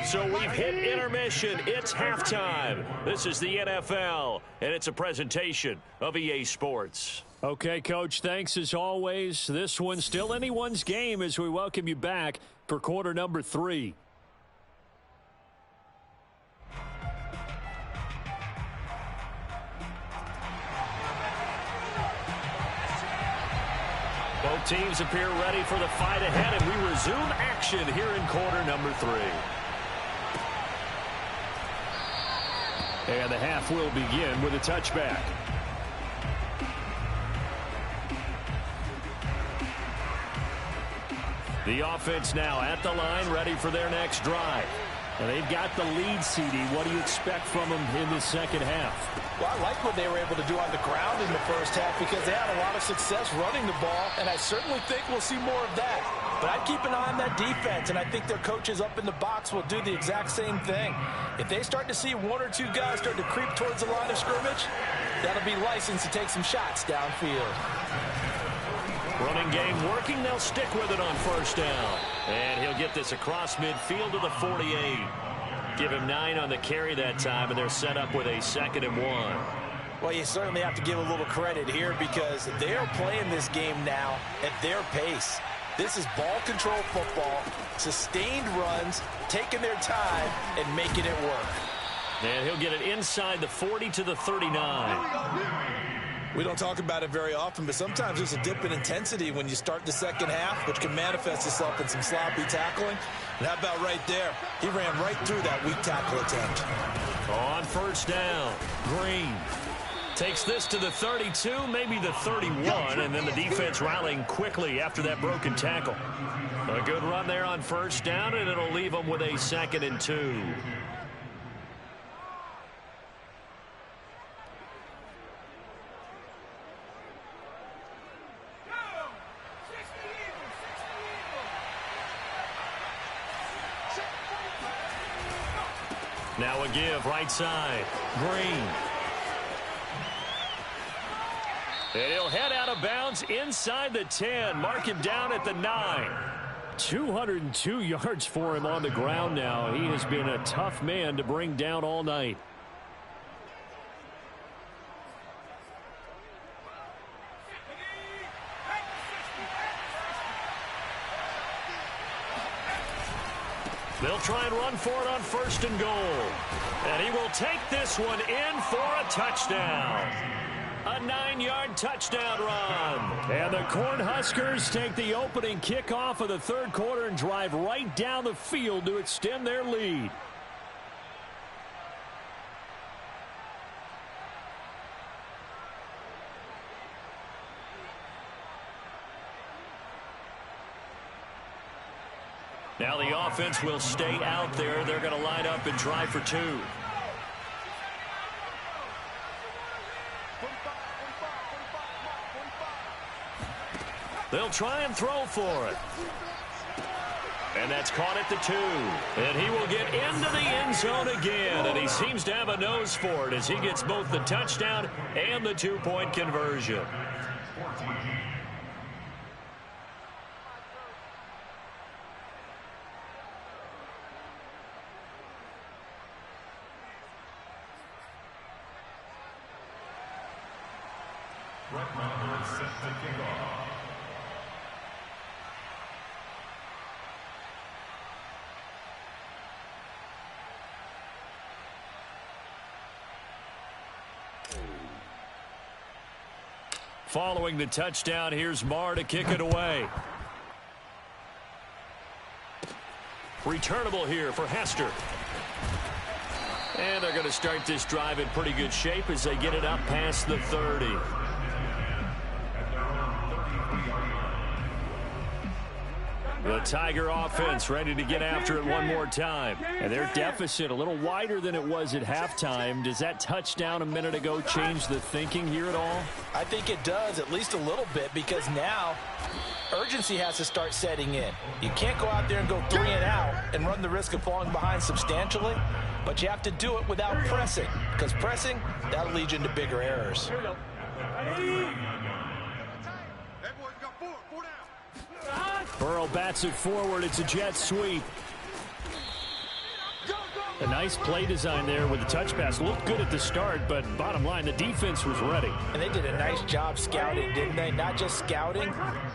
So we've hit intermission. It's halftime. This is the NFL, and it's a presentation of EA Sports. Okay, Coach, thanks as always. This one's still anyone's game as we welcome you back for quarter number 3. Both teams appear ready for the fight ahead, and we resume action here in quarter number 3. And the half will begin with a touchback. The offense now at the line, ready for their next drive. And they've got the lead, CD. What do you expect from them in the second half? Well, I like what they were able to do on the ground in the first half because they had a lot of success running the ball, and I certainly think we'll see more of that. But I'd keep an eye on that defense, and I think their coaches up in the box will do the exact same thing. If they start to see 1 or 2 guys start to creep towards the line of scrimmage, that'll be license to take some shots downfield. Running game working. They'll stick with it on 1st down. And he'll get this across midfield to the 48. Give him 9 on the carry that time, and they're set up with a 2nd and 1. Well, you certainly have to give a little credit here because they're playing this game now at their pace. This is ball control football, sustained runs, taking their time, and making it work. And he'll get it inside the 40 to the 39. We don't talk about it very often, but sometimes there's a dip in intensity when you start the second half, which can manifest itself in some sloppy tackling. And how about right there? He ran right through that weak tackle attempt. On 1st down, Green takes this to the 32, maybe the 31, and then the defense rallying quickly after that broken tackle. A good run there on 1st down, and it'll leave them with a 2nd and 2. Now a give right side. Green. And he'll head out of bounds inside the 10. Mark him down at the 9. 202 yards for him on the ground now. He has been a tough man to bring down all night. They'll try and run for it on 1st and goal. And he will take this one in for a touchdown. A 9-yard touchdown run. And the Cornhuskers take the opening kickoff of the 3rd quarter and drive right down the field to extend their lead. Now the offense will stay out there. They're going to line up and try for 2. They'll try and throw for it. And that's caught at the 2. And he will get into the end zone again. And he seems to have a nose for it as he gets both the touchdown and the 2-point conversion. Following the touchdown, here's Marr to kick it away. Returnable here for Hester. And they're going to start this drive in pretty good shape as they get it up past the 30. The Tiger offense ready to get after it one more time. And their deficit a little wider than it was at halftime. Does that touchdown a minute ago change the thinking here at all? I think it does, at least a little bit, because now urgency has to start setting in. You can't go out there and go 3 and out and run the risk of falling behind substantially, but you have to do it without pressing, because pressing, that'll lead you into bigger errors. Here we go. That boy's got 4 down. Burrow bats it forward. It's a jet sweep. A nice play design there with the touch pass. Looked good at the start, but bottom line, the defense was ready. And they did a nice job scouting, didn't they? Not just scouting,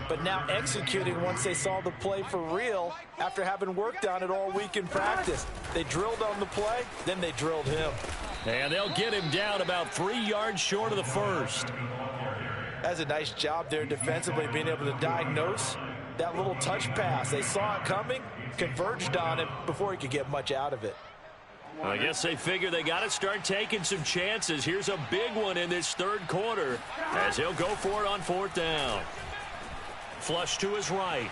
but now executing once they saw the play for real after having worked on it all week in practice. They drilled on the play, then they drilled him. And they'll get him down about 3 yards short of the 1st. That's a nice job there defensively, being able to diagnose that little touch pass. They saw it coming, converged on it before he could get much out of it. Well, I guess they figure they got to start taking some chances. Here's a big one in this 3rd quarter as he'll go for it on 4th down. Flush to his right.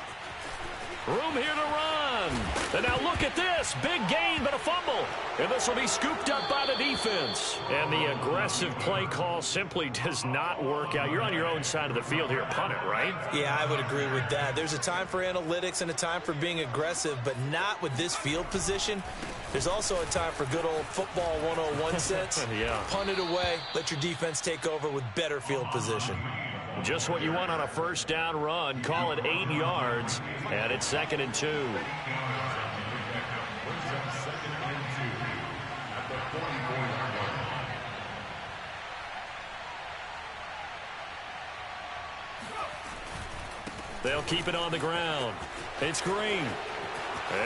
Room here to run. And now look at this. Big gain, but a fumble. And this will be scooped up by the defense. And the aggressive play call simply does not work out. You're on your own side of the field here. Punt it, right? Yeah, I would agree with that. There's a time for analytics and a time for being aggressive, but not with this field position. There's also a time for good old football 101 sense. Yeah. Punt it away. Let your defense take over with better field position. Just what you want on a 1st down run. Call it 8 yards, and it's 2nd and 2. They'll keep it on the ground. It's Green.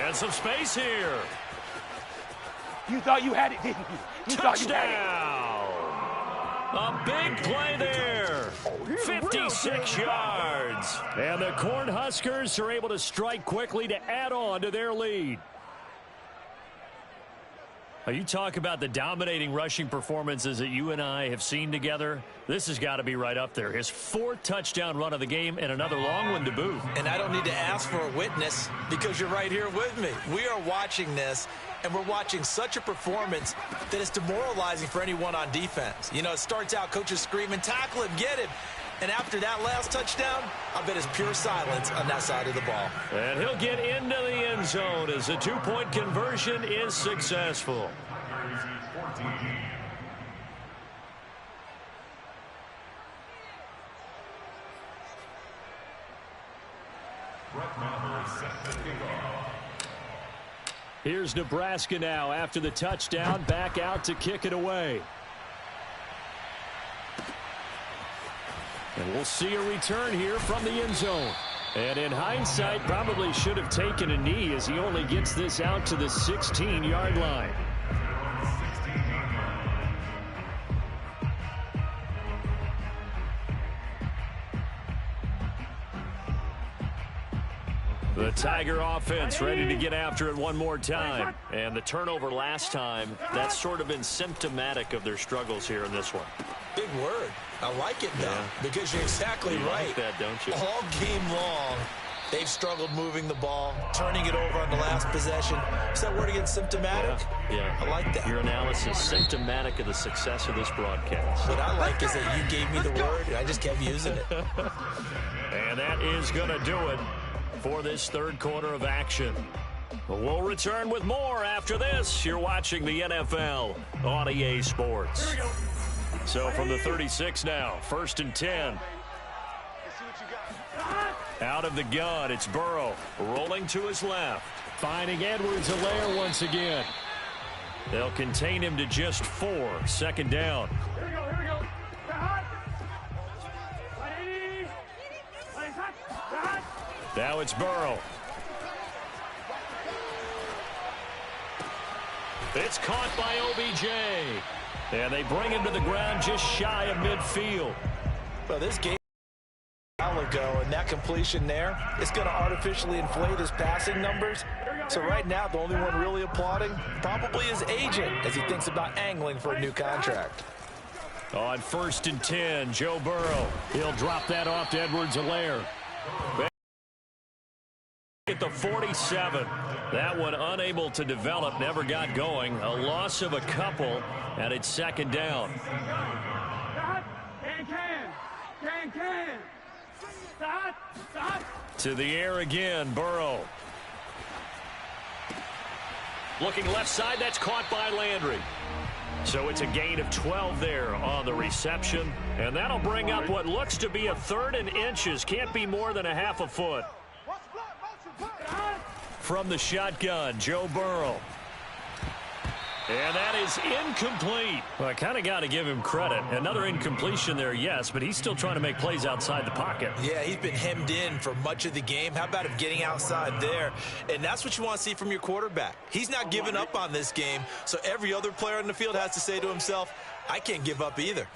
And some space here. You thought you had it, didn't you? You thought you had it. A big play there. 56 yards. And the Cornhuskers are able to strike quickly to add on to their lead. You talk about the dominating rushing performances that you and I have seen together. This has got to be right up there. His 4th touchdown run of the game and another long one to boot. And I don't need to ask for a witness because you're right here with me. We are watching this, and we're watching such a performance that it's demoralizing for anyone on defense. You know, it starts out coaches screaming, tackle him, get him. And after that last touchdown, I bet it's pure silence on that side of the ball. And he'll get into the end zone as the 2-point conversion is successful. Here's Nebraska now after the touchdown, back out to kick it away. And we'll see a return here from the end zone. And in hindsight, probably should have taken a knee as he only gets this out to the 16-yard line. The Tiger offense ready to get after it one more time. And the turnover last time, that's sort of been symptomatic of their struggles here in this one. Big word. I like it now because you're exactly right. Like that, don't you? All game long, they've struggled moving the ball, turning it over on the last possession. Is that word again, symptomatic? Yeah. I like that. Your analysis symptomatic of the success of this broadcast. What I like is that you gave me the word, and I just kept using it. And that is going to do it for this third quarter of action. We'll return with more after this. You're watching the NFL on EA Sports. So from the 36 now, 1st and 10. Out of the gun, it's Burrow rolling to his left. Finding Edwards-Helaire once again. They'll contain him to just 4. 2nd down. Here we go. Now it's Burrow. It's caught by OBJ. And they bring him to the ground just shy of midfield. Well, this game a while ago, and that completion there, it's going to artificially inflate his passing numbers. So right now, the only one really applauding probably his agent as he thinks about angling for a new contract. On 1st and 10, Joe Burrow. He'll drop that off to Edwards-Helaire. At the 47. That one unable to develop, never got going. A loss of a couple, and it's 2nd down. To the air again, Burrow. Looking left side, that's caught by Landry. So it's a gain of 12 there on the reception. And that'll bring up what looks to be a 3rd and inches. Can't be more than a half a foot. From the shotgun, Joe Burrow. And that is incomplete. Well, I kind of got to give him credit. Another incompletion there, yes, but he's still trying to make plays outside the pocket. Yeah, he's been hemmed in for much of the game. How about him getting outside there? And that's what you want to see from your quarterback. He's not giving up on this game, so every other player in the field has to say to himself, I can't give up either.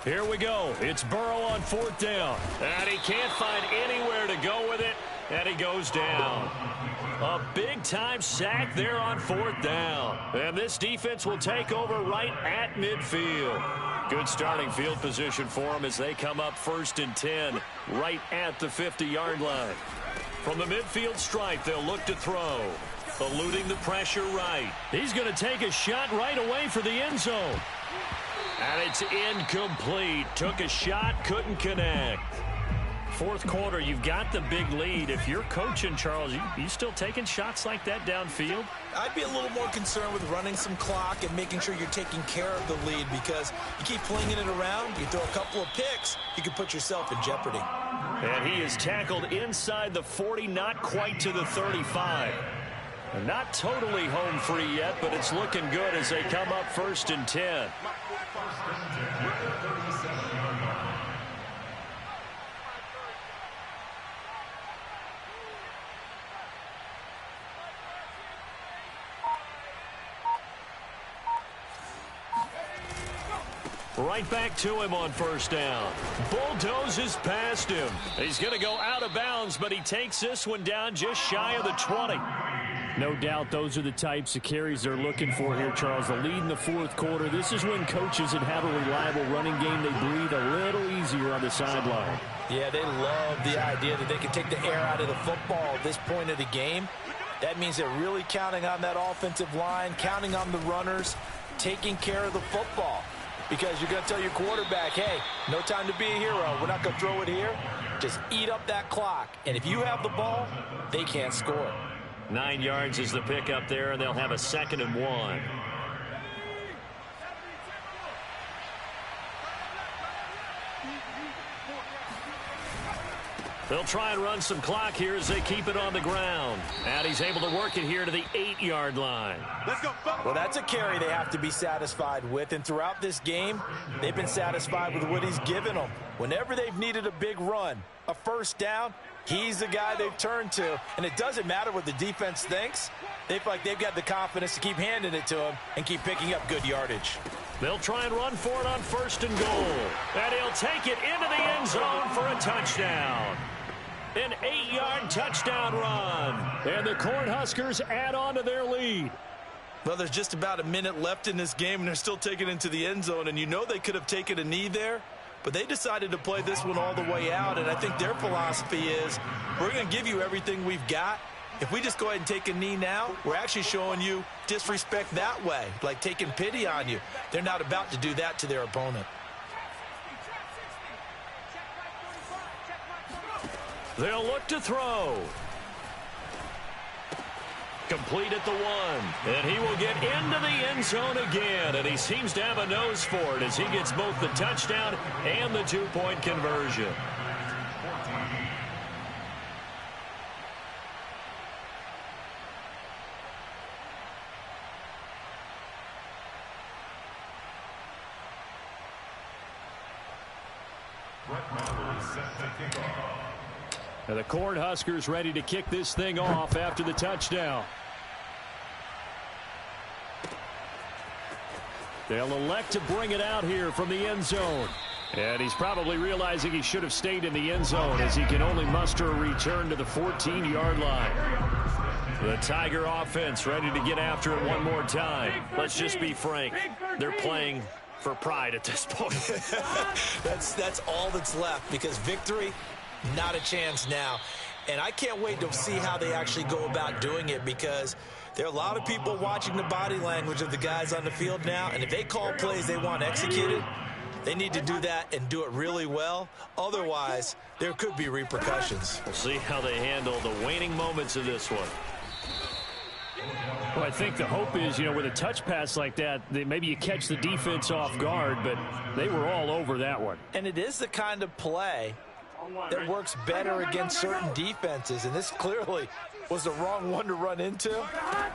Here we go. It's Burrow on 4th down. And he can't find anywhere to go with it, and he goes down. A big-time sack there on 4th down. And this defense will take over right at midfield. Good starting field position for them as they come up 1st and 10 right at the 50-yard line. From the midfield stripe, they'll look to throw. Eluding the pressure right. He's going to take a shot right away for the end zone. And it's incomplete. Took a shot, couldn't connect. 4th quarter, you've got the big lead. If you're coaching, Charles, you still taking shots like that downfield? I'd be a little more concerned with running some clock and making sure you're taking care of the lead, because you keep flinging it around, you throw a couple of picks, you can put yourself in jeopardy. And he is tackled inside the 40, not quite to the 35. Not totally home free yet, but it's looking good as they come up 1st and 10. Right back to him on 1st down. Bulldozes past him. He's going to go out of bounds, but he takes this one down just shy of the 20. No doubt those are the types of carries they're looking for here, Charles. The lead in the 4th quarter. This is when coaches that have a reliable running game, they breathe a little easier on the sideline. Yeah, they love the idea that they can take the air out of the football at this point of the game. That means they're really counting on that offensive line, counting on the runners, taking care of the football. Because you're going to tell your quarterback, hey, no time to be a hero. We're not going to throw it here. Just eat up that clock. And if you have the ball, they can't score. 9 yards is the pickup there, and they'll have a 2nd and 1. They'll try and run some clock here as they keep it on the ground. And he's able to work it here to the 8-yard line. Let's go. Well, that's a carry they have to be satisfied with. And throughout this game, they've been satisfied with what he's given them. Whenever they've needed a big run, a first down, he's the guy they've turned to. And it doesn't matter what the defense thinks. They feel like they've got the confidence to keep handing it to him and keep picking up good yardage. They'll try and run for it on 1st and goal. And he'll take it into the end zone for a touchdown. An 8-yard touchdown run. And the Cornhuskers add on to their lead. Well, there's just about a minute left in this game, and they're still taking it into the end zone. And you know they could have taken a knee there, but they decided to play this one all the way out. And I think their philosophy is, we're going to give you everything we've got. If we just go ahead and take a knee now, we're actually showing you disrespect that way, like taking pity on you. They're not about to do that to their opponent. They'll look to throw. Complete at the 1. And he will get into the end zone again. And he seems to have a nose for it as he gets both the touchdown and the 2-point conversion. And the Cornhuskers ready to kick this thing off after the touchdown. They'll elect to bring it out here from the end zone. And he's probably realizing he should have stayed in the end zone as he can only muster a return to the 14-yard line. The Tiger offense ready to get after it one more time. Let's just be frank. They're playing for pride at this point. That's all that's left, because victory, not a chance now. And I can't wait to see how they actually go about doing it, because there are a lot of people watching the body language of the guys on the field now, and if they call plays they want executed, they need to do that and do it really well. Otherwise, there could be repercussions. We'll see how they handle the waning moments of this one. Well, I think the hope is, with a touch pass like that, maybe you catch the defense off guard, but they were all over that one. And it is the kind of play that works better against certain defenses, and this clearly was the wrong one to run into.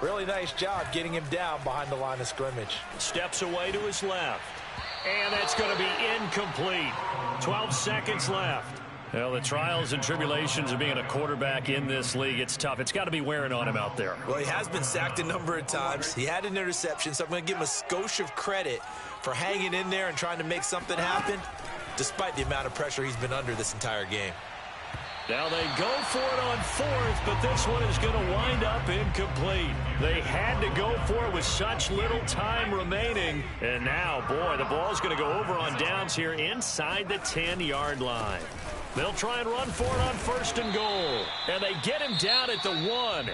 Really nice job getting him down behind the line of scrimmage. Steps away to his left. And that's going to be incomplete. 12 seconds left. Well, the trials and tribulations of being a quarterback in this league, it's tough. It's got to be wearing on him out there. Well, he has been sacked a number of times. He had an interception, so I'm going to give him a skosh of credit for hanging in there and trying to make something happen, despite the amount of pressure he's been under this entire game. Now they go for it on 4th, but this one is going to wind up incomplete. They had to go for it with such little time remaining. And now, boy, the ball's going to go over on downs here inside the 10-yard line. They'll try and run for it on 1st and goal. And they get him down at the 1.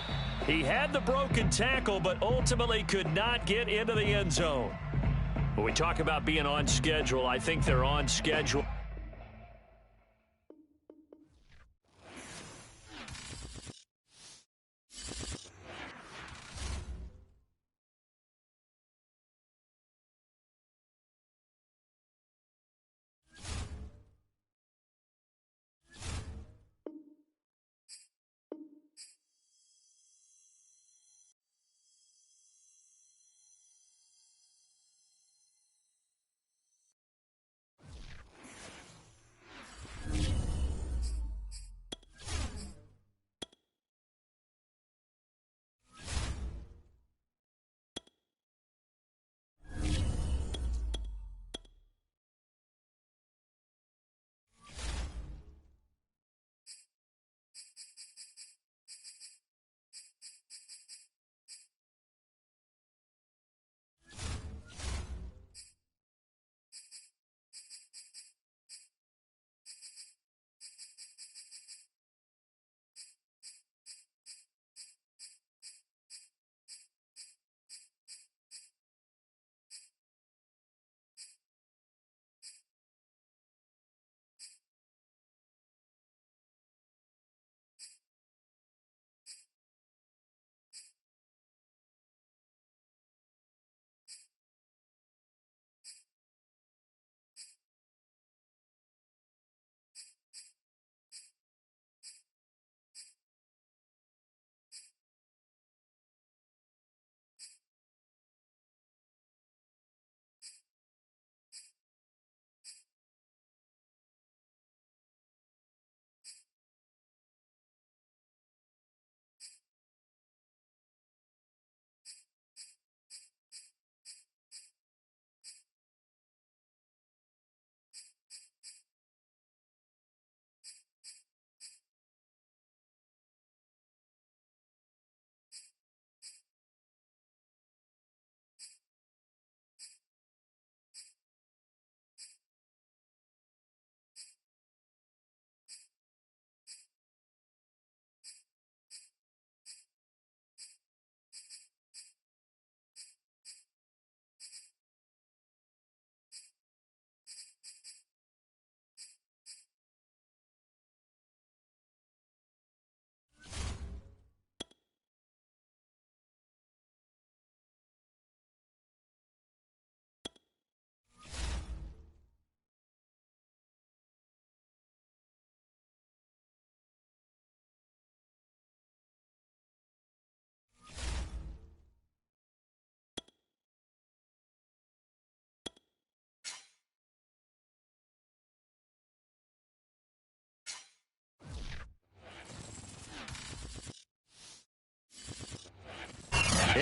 He had the broken tackle, but ultimately could not get into the end zone. When we talk about being on schedule, I think they're on schedule.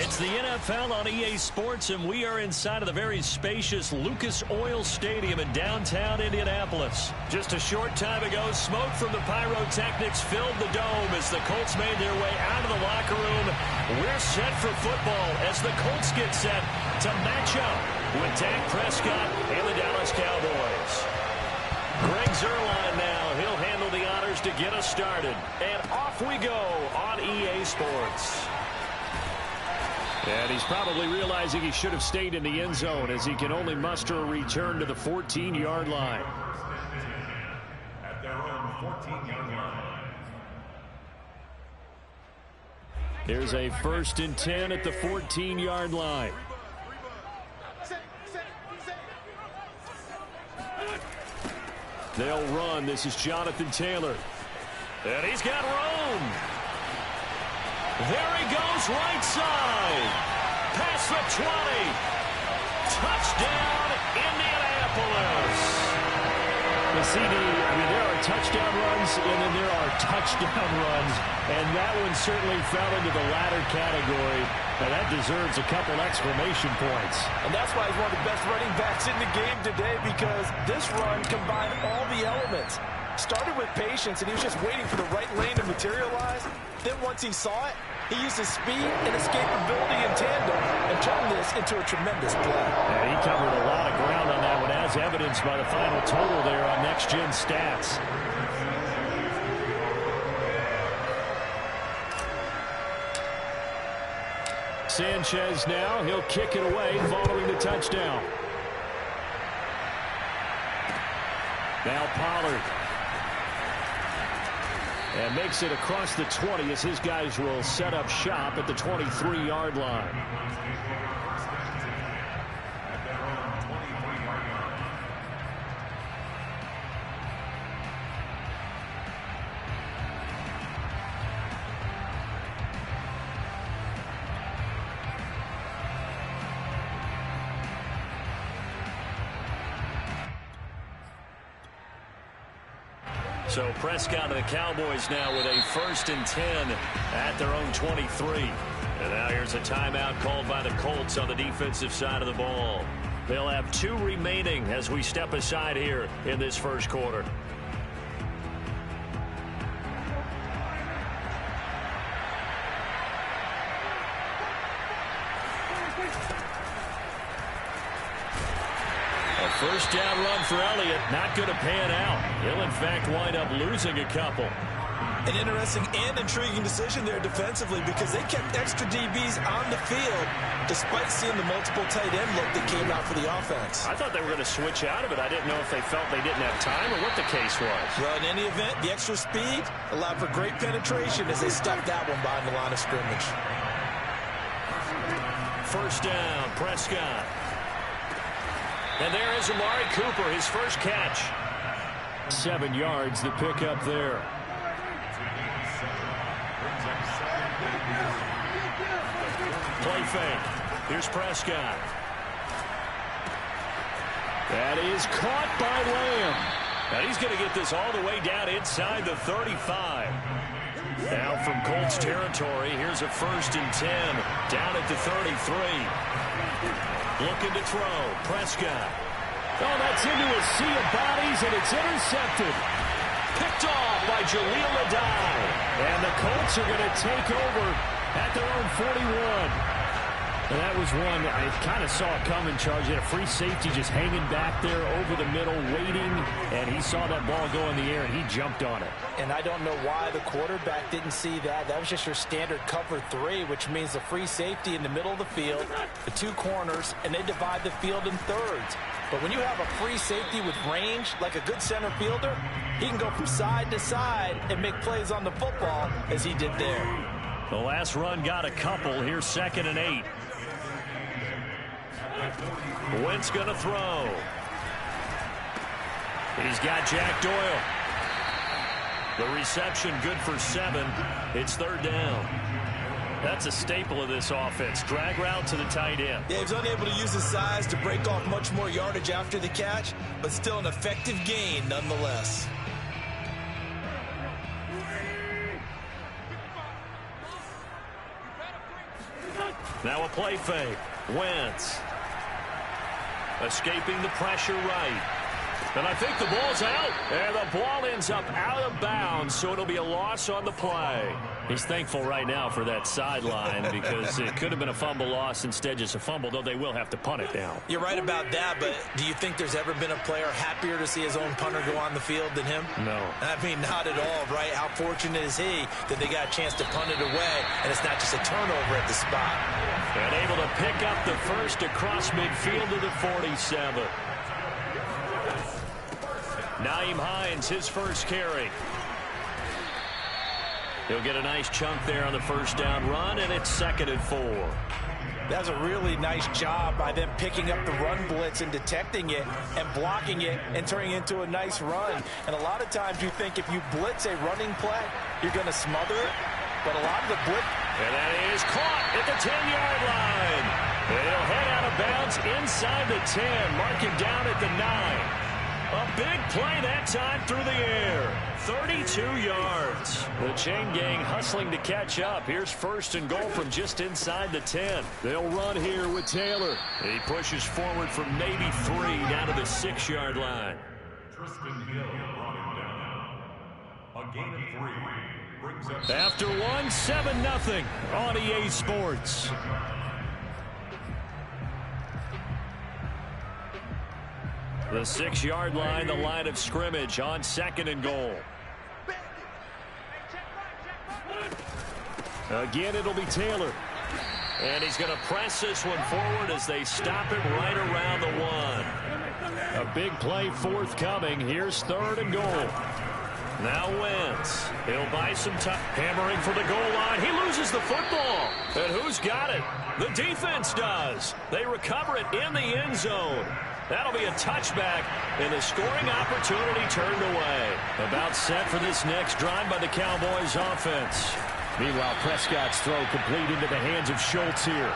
It's the NFL on EA Sports, and we are inside of the very spacious Lucas Oil Stadium in downtown Indianapolis. Just a short time ago, smoke from the pyrotechnics filled the dome as the Colts made their way out of the locker room. We're set for football as the Colts get set to match up with Dak Prescott and the Dallas Cowboys. Greg Zuerlein now. He'll handle the honors to get us started. And off we go on EA Sports. And he's probably realizing he should have stayed in the end zone as he can only muster a return to the 14-yard line. At their own 14-yard line. Here's a 1st and 10 at the 14-yard line. They'll run. This is Jonathan Taylor. And he's got room. There he goes, right side. Past the 20. Touchdown, Indianapolis. The CD, there are touchdown runs, and then there are touchdown runs. And that one certainly fell into the latter category. And that deserves a couple exclamation points. And that's why he's one of the best running backs in the game today, because this run combined all the elements. Started with patience, and he was just waiting for the right lane to materialize. Then once he saw it, he used his speed and escapability in tandem and turned this into a tremendous play. Yeah, he covered a lot of ground on that one, as evidenced by the final total there on Next Gen Stats. Sanchez now, he'll kick it away following the touchdown. Now Pollard. And makes it across the 20 as his guys will set up shop at the 23-yard line. So Prescott and the Cowboys now with a 1st and 10 at their own 23. And now here's a timeout called by the Colts on the defensive side of the ball. They'll have 2 remaining as we step aside here in this first quarter. First down run for Elliott, not going to pan out. He'll, in fact, wind up losing a couple. An interesting and intriguing decision there defensively, because they kept extra DBs on the field despite seeing the multiple tight end look that came out for the offense. I thought they were going to switch out of it. I didn't know if they felt they didn't have time or what the case was. Well, in any event, the extra speed allowed for great penetration as they stuffed that one behind the line of scrimmage. First down, Prescott. And there is Amari Cooper, his first catch. 7 yards, the pickup there. Play fake. Here's Prescott. That is caught by Lamb. And he's going to get this all the way down inside the 35. Now from Colts territory, here's a 1st and 10 down at the 33. Looking to throw. Prescott. Oh, that's into a sea of bodies, and it's intercepted. Picked off by Jaleel Adai. And the Colts are going to take over at their own 41. And that was one I kind of saw it coming, Charles. You had a free safety just hanging back there over the middle, waiting, and he saw that ball go in the air, and he jumped on it. And I don't know why the quarterback didn't see that. That was just your standard cover 3, which means the free safety in the middle of the field, the 2 corners, and they divide the field in thirds. But when you have a free safety with range, like a good center fielder, he can go from side to side and make plays on the football as he did there. The last run got a couple. Here's 2nd and 8. Wentz going to throw. He's got Jack Doyle. The reception good for 7. It's 3rd down. That's a staple of this offense. Drag route to the tight end. Yeah, he was unable to use his size to break off much more yardage after the catch, but still an effective gain nonetheless. Now a play fake. Wentz. Escaping the pressure right. And I think the ball's out. And the ball ends up out of bounds, so it'll be a loss on the play. He's thankful right now for that sideline because it could have been a fumble loss, instead just a fumble, though they will have to punt it now. You're right about that, but do you think there's ever been a player happier to see his own punter go on the field than him? No. I mean, not at all, right? How fortunate is he that they got a chance to punt it away, and it's not just a turnover at the spot. And able to pick up the first across midfield to the 47. Nyheim Hines, his first carry. He'll get a nice chunk there on the first down run, and it's 2nd and 4. That was a really nice job by them picking up the run blitz and detecting it and blocking it and turning it into a nice run. And a lot of times you think if you blitz a running play, you're going to smother it. But a lot of the blitz... And that is caught at the 10-yard line. And he'll head out of bounds inside the 10, marking down at the 9. A big play that time through the air. 32 yards. The chain gang hustling to catch up. Here's 1st and goal from just inside the 10. They'll run here with Taylor. He pushes forward from maybe 3 down to the 6-yard line. Tristan Hill brought him down. A gain of 3 brings up... After 1, 7-0 on EA Sports. The 6-yard line, the line of scrimmage on 2nd and goal. Again, it'll be Taylor. And he's going to press this one forward as they stop it right around the 1. A big play forthcoming. Here's 3rd and goal. Now Wentz. He'll buy some time. Hammering for the goal line. He loses the football. And who's got it? The defense does. They recover it in the end zone. That'll be a touchback, and the scoring opportunity turned away. About set for this next drive by the Cowboys offense. Meanwhile, Prescott's throw complete into the hands of Schultz here.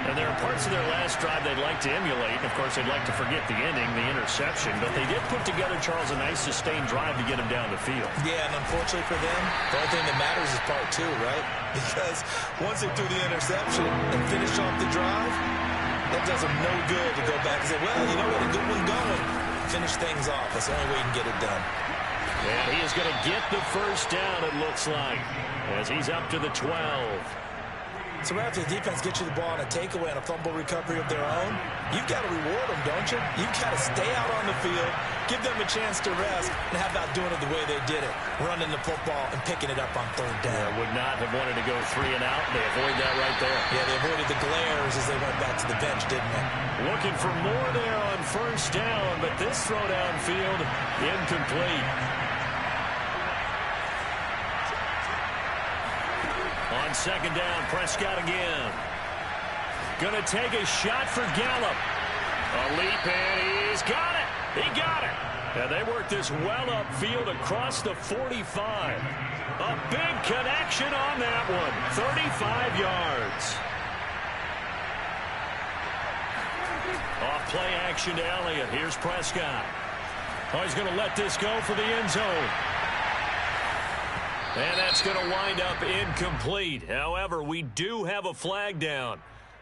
And there are parts of their last drive they'd like to emulate. Of course, they'd like to forget the ending, the interception. But they did put together, Charles, a nice sustained drive to get him down the field. Yeah, and unfortunately for them, the only thing that matters is part 2, right? Because once they threw the interception and finished off the drive, that does them no good to go back and say, well, you know what, a good one going. Finish things off. That's the only way you can get it done. And he is going to get the first down, it looks like, as he's up to the 12. So right after the defense gets you the ball on a takeaway and a fumble recovery of their own, you've got to reward them, don't you? You've got to stay out on the field, give them a chance to rest, and how about doing it the way they did it, running the football and picking it up on 3rd down. Yeah, would not have wanted to go 3 and out. They avoid that right there. Yeah, they avoided the glares as they went back to the bench, didn't they? Looking for more there on first down, but this throw downfield incomplete. On 2nd down, Prescott again. Going to take a shot for Gallup. A leap, and he's got it. He got it. And they work this well upfield across the 45. A big connection on that one. 35 yards. Off play action to Elliott. Here's Prescott. Oh, he's going to let this go for the end zone. And that's going to wind up incomplete. However, we do have a flag down.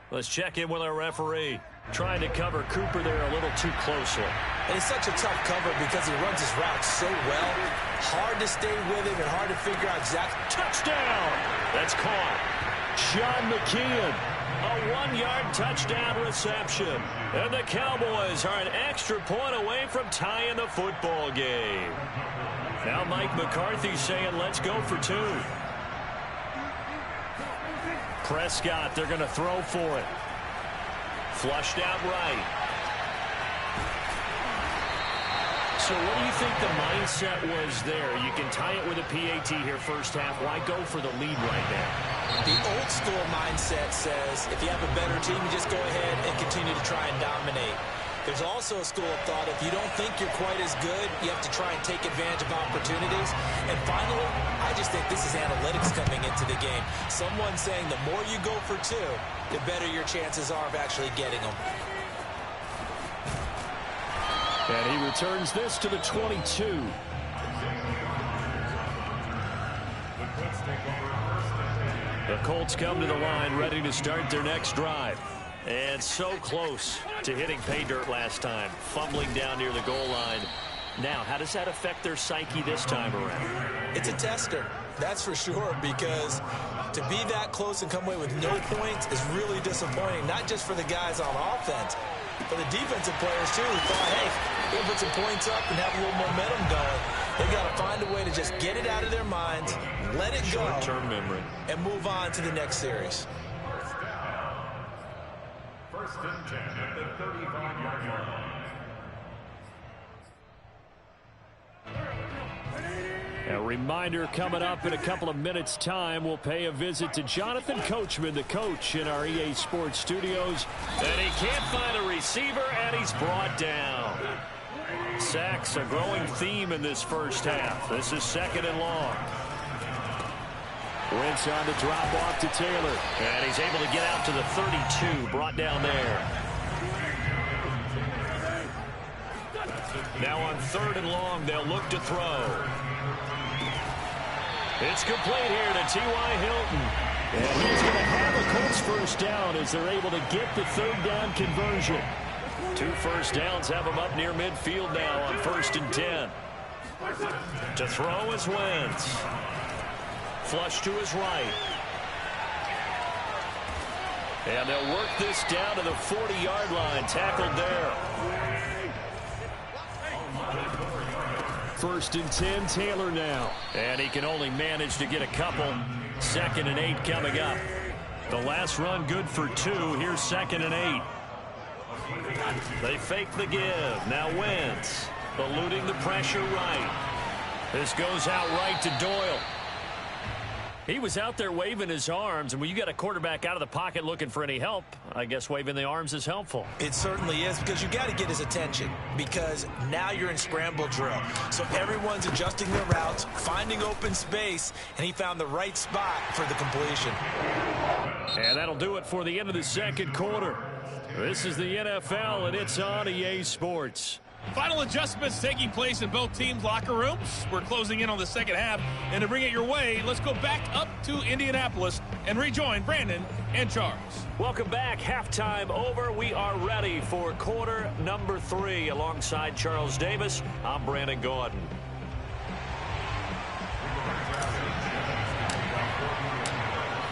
Let's check in with our referee. Trying to cover Cooper there a little too closely. And it's such a tough cover because he runs his route so well. Hard to stay with him and hard to figure out exactly. Touchdown! That's caught. Sean McKeon. A 1-yard touchdown reception. And the Cowboys are an extra point away from tying the football game. Now Mike McCarthy saying, let's go for 2. Prescott, they're going to throw for it. Flushed out right. So what do you think the mindset was there? You can tie it with a PAT here first half. Why go for the lead right now? The old school mindset says if you have a better team, you just go ahead and continue to try and dominate. There's also a school of thought, if you don't think you're quite as good, you have to try and take advantage of opportunities. And finally, I just think this is analytics coming into the game. Someone saying the more you go for 2, the better your chances are of actually getting them. And he returns this to the 22. The Colts come to the line, ready to start their next drive. And so close to hitting pay dirt last time, fumbling down near the goal line. Now, how does that affect their psyche this time around? It's a tester, that's for sure, because to be that close and come away with no points is really disappointing, not just for the guys on offense, but the defensive players, too, who thought, hey, we'll put some points up and have a little momentum going. They've got to find a way to just get it out of their minds, let it go, short-term memory, and move on to the next series. First and 10 at the 35-yard line. A reminder coming up in a couple of minutes' time. We'll pay a visit to Jonathan Coachman, the coach in our EA Sports studios. And he can't find a receiver, and he's brought down. Sacks, a growing theme in this first half. This is second and long. Wentz on the drop off to Taylor. And he's able to get out to the 32, brought down there. Now on third and long, they'll look to throw. It's complete here to T.Y. Hilton. And he's going to have a Colts first down as they're able to get the third down conversion. 2 first downs have him up near midfield now on 1st and 10. To throw is Wentz. Flush to his right. And they'll work this down to the 40-yard line. Tackled there. 1st and 10, Taylor now. And he can only manage to get a couple. 2nd and 8 coming up. The last run good for 2. Here's 2nd and 8. They fake the give. Now Wentz eluding the pressure right. This goes out right to Doyle. He was out there waving his arms, and when you got a quarterback out of the pocket looking for any help, I guess waving the arms is helpful. It certainly is, because you got to get his attention, because now you're in scramble drill. So everyone's adjusting their routes, finding open space, and he found the right spot for the completion. And that'll do it for the end of the second quarter. This is the NFL, and it's on EA Sports. Final adjustments taking place in both teams' locker rooms. We're closing in on the second half. And to bring it your way, let's go back up to Indianapolis and rejoin Brandon and Charles. Welcome back. Halftime over. We are ready for quarter number 3. Alongside Charles Davis, I'm Brandon Gordon.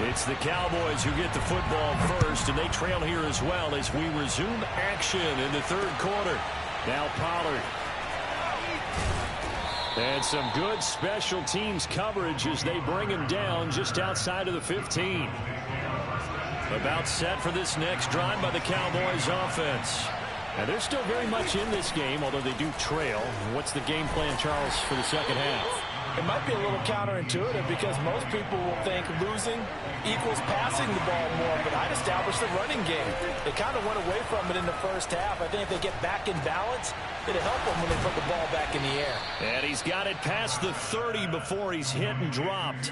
It's the Cowboys who get the football first, and they trail here as well as we resume action in the third quarter. Now Pollard. And some good special teams coverage as they bring him down just outside of the 15. About set for this next drive by the Cowboys offense. And they're still very much in this game, although they do trail. What's the game plan, Charles, for the second half? It might be a little counterintuitive because most people will think losing equals passing the ball more, but I'd establish the running game. They kind of went away from it in the first half. I think if they get back in balance, it'll help them when they put the ball back in the air. And he's got it past the 30 before he's hit and dropped.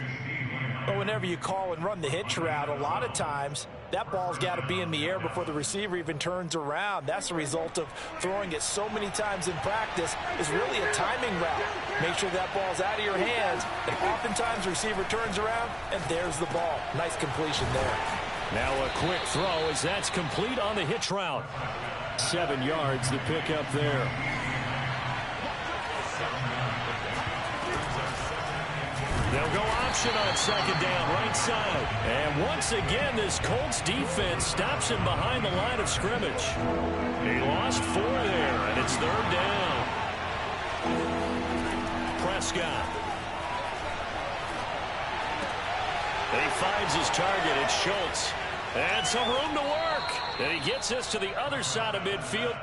But whenever you call and run the hitch route, a lot of times that ball's got to be in the air before the receiver even turns around. That's the result of throwing it so many times in practice is really a timing route. Make sure that ball's out of your hands, and oftentimes the receiver turns around, and there's the ball. Nice completion there. Now a quick throw as that's complete on the hitch route. 7 yards the pickup there. They'll go option on second down, right side. And once again, this Colts defense stops him behind the line of scrimmage. He lost 4 there, and it's third down. Prescott. He finds his target. It's Schultz. And some room to work. And he gets us to the other side of midfield.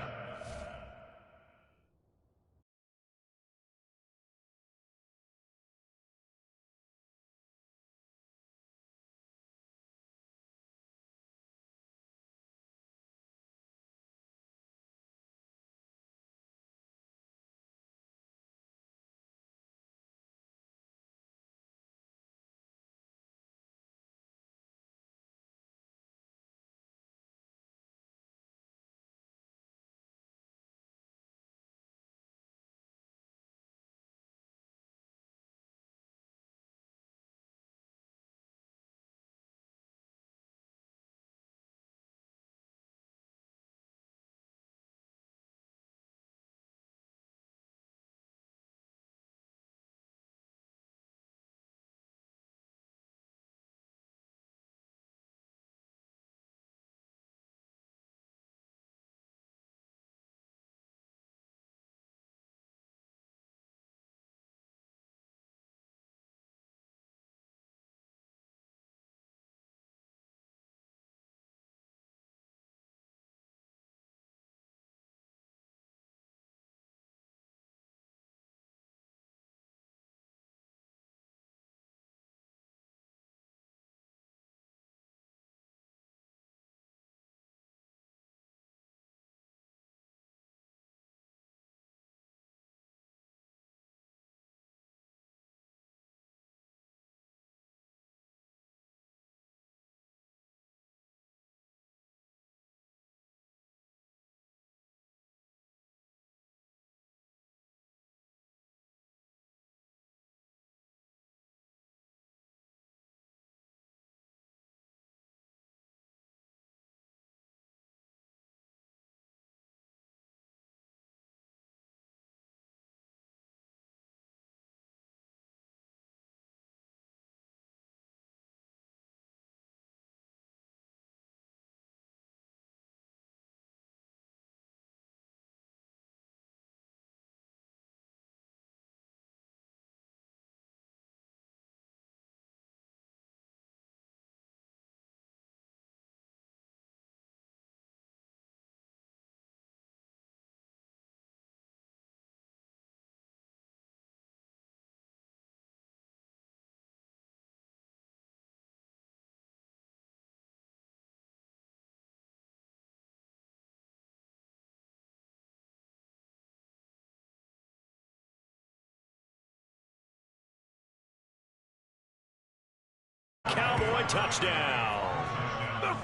Cowboy touchdown.